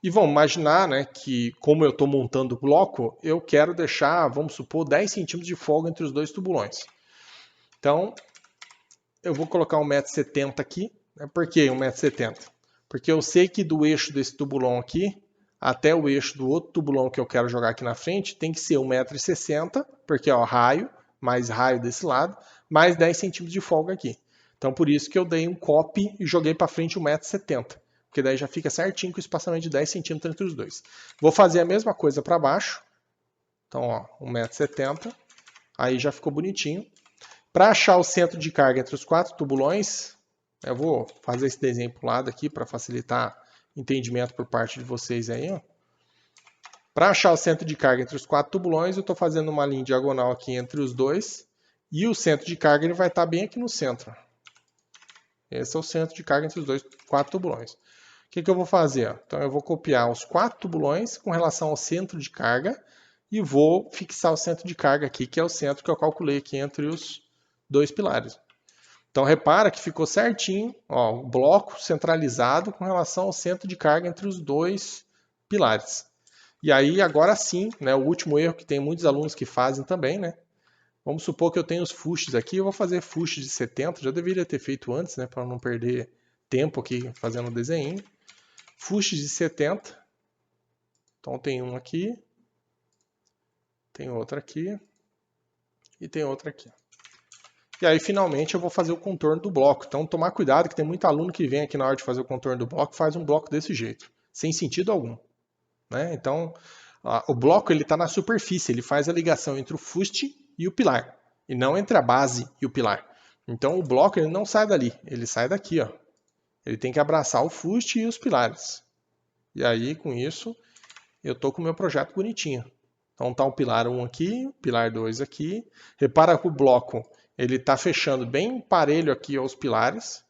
E vamos imaginar, né, que como eu estou montando o bloco, eu quero deixar, vamos supor, 10 centímetros de folga entre os dois tubulões. Então, eu vou colocar 1,70 m aqui. Por que 1,70 m? Porque eu sei que do eixo desse tubulão aqui até o eixo do outro tubulão que eu quero jogar aqui na frente tem que ser 1,60 m, porque é o raio, mais raio desse lado, mais 10 centímetros de folga aqui. Então, por isso que eu dei um copy e joguei para frente 1,70 m, porque daí já fica certinho com o espaçamento de 10 centímetros entre os dois. Vou fazer a mesma coisa para baixo. Então, ó, 1,70 m, aí já ficou bonitinho. Para achar o centro de carga entre os 4 tubulões, eu vou fazer esse desenho para o lado aqui para facilitar entendimento por parte de vocês aí. Para achar o centro de carga entre os 4 tubulões, eu estou fazendo uma linha diagonal aqui entre os dois. E o centro de carga ele vai estar bem aqui no centro. Esse é o centro de carga entre os 4 tubulões. O que eu vou fazer? Então eu vou copiar os 4 tubulões com relação ao centro de carga e vou fixar o centro de carga aqui, que é o centro que eu calculei aqui entre os dois pilares. Então repara que ficou certinho, ó, o bloco centralizado com relação ao centro de carga entre os dois pilares. E aí agora sim, né, o último erro que tem muitos alunos que fazem também, né? Vamos supor que eu tenho os fustes aqui, eu vou fazer fuste de 70, já deveria ter feito antes, né, para não perder tempo aqui fazendo o desenho. Fustes de 70. Então tem um aqui, tem outro aqui e tem outro aqui. E aí, finalmente, eu vou fazer o contorno do bloco. Então, tomar cuidado que tem muito aluno que vem aqui na hora de fazer o contorno do bloco faz um bloco desse jeito, sem sentido algum. Né? Então, o bloco está na superfície, ele faz a ligação entre o fuste e o pilar, e não entre a base e o pilar. Então, o bloco ele não sai dali, ele sai daqui. Ó. Ele tem que abraçar o fuste e os pilares. E aí, com isso, eu estou com o meu projeto bonitinho. Então tá o pilar 1 aqui, pilar 2 aqui. Repara que o bloco ele está fechando bem parelho aqui aos pilares.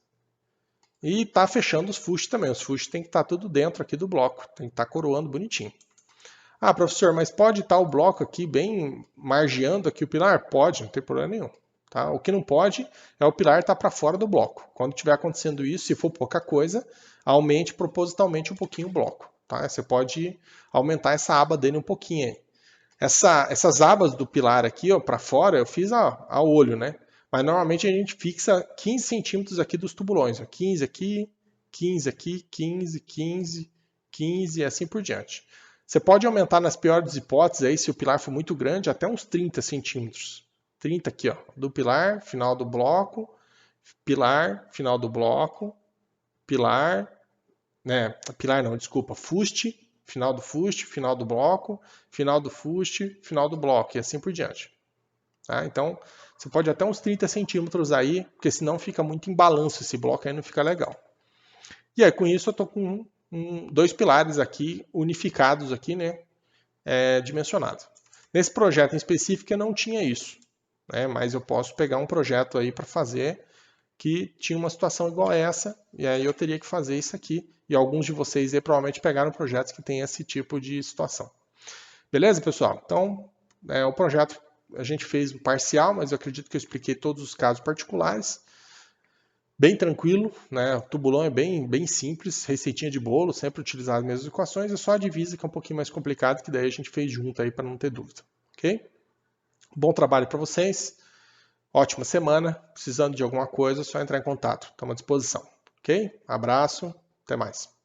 E está fechando os fustes também. Os fustes tem que estar tudo dentro aqui do bloco. Tem que estar coroando bonitinho. Ah, professor, mas pode estar o bloco aqui bem margeando aqui o pilar? Pode, não tem problema nenhum. Tá? O que não pode é o pilar estar para fora do bloco. Quando estiver acontecendo isso, se for pouca coisa, aumente propositalmente um pouquinho o bloco. Tá? Você pode aumentar essa aba dele um pouquinho aí. Essas abas do pilar aqui, ó, para fora, eu fiz a olho, né? Mas normalmente a gente fixa 15 centímetros aqui dos tubulões. Ó. 15 aqui, 15 aqui, 15, 15, 15 e assim por diante. Você pode aumentar nas piores hipóteses aí, se o pilar for muito grande, até uns 30 centímetros. 30 aqui, ó, do pilar, final do bloco, pilar, final do bloco, pilar, né? Pilar não, desculpa, fuste, final do fuste, final do bloco, final do fuste, final do bloco e assim por diante. Tá? Então, você pode até uns 30 centímetros aí, porque senão fica muito em balanço esse bloco aí, não fica legal. E aí, com isso, eu estou com dois pilares aqui, unificados aqui, né, dimensionados. Nesse projeto em específico, eu não tinha isso, né, mas eu posso pegar um projeto aí para fazer que tinha uma situação igual a essa, e aí eu teria que fazer isso aqui, e alguns de vocês aí provavelmente pegaram projetos que tem esse tipo de situação. Beleza, pessoal? Então, o projeto a gente fez um parcial, mas eu acredito que eu expliquei todos os casos particulares. Bem tranquilo, né? O tubulão é bem simples, receitinha de bolo, sempre utilizar as mesmas equações, é só a divisa que é um pouquinho mais complicado, que daí a gente fez junto aí para não ter dúvida, ok? Bom trabalho para vocês, ótima semana, precisando de alguma coisa é só entrar em contato, estamos à disposição, ok? Abraço, até mais.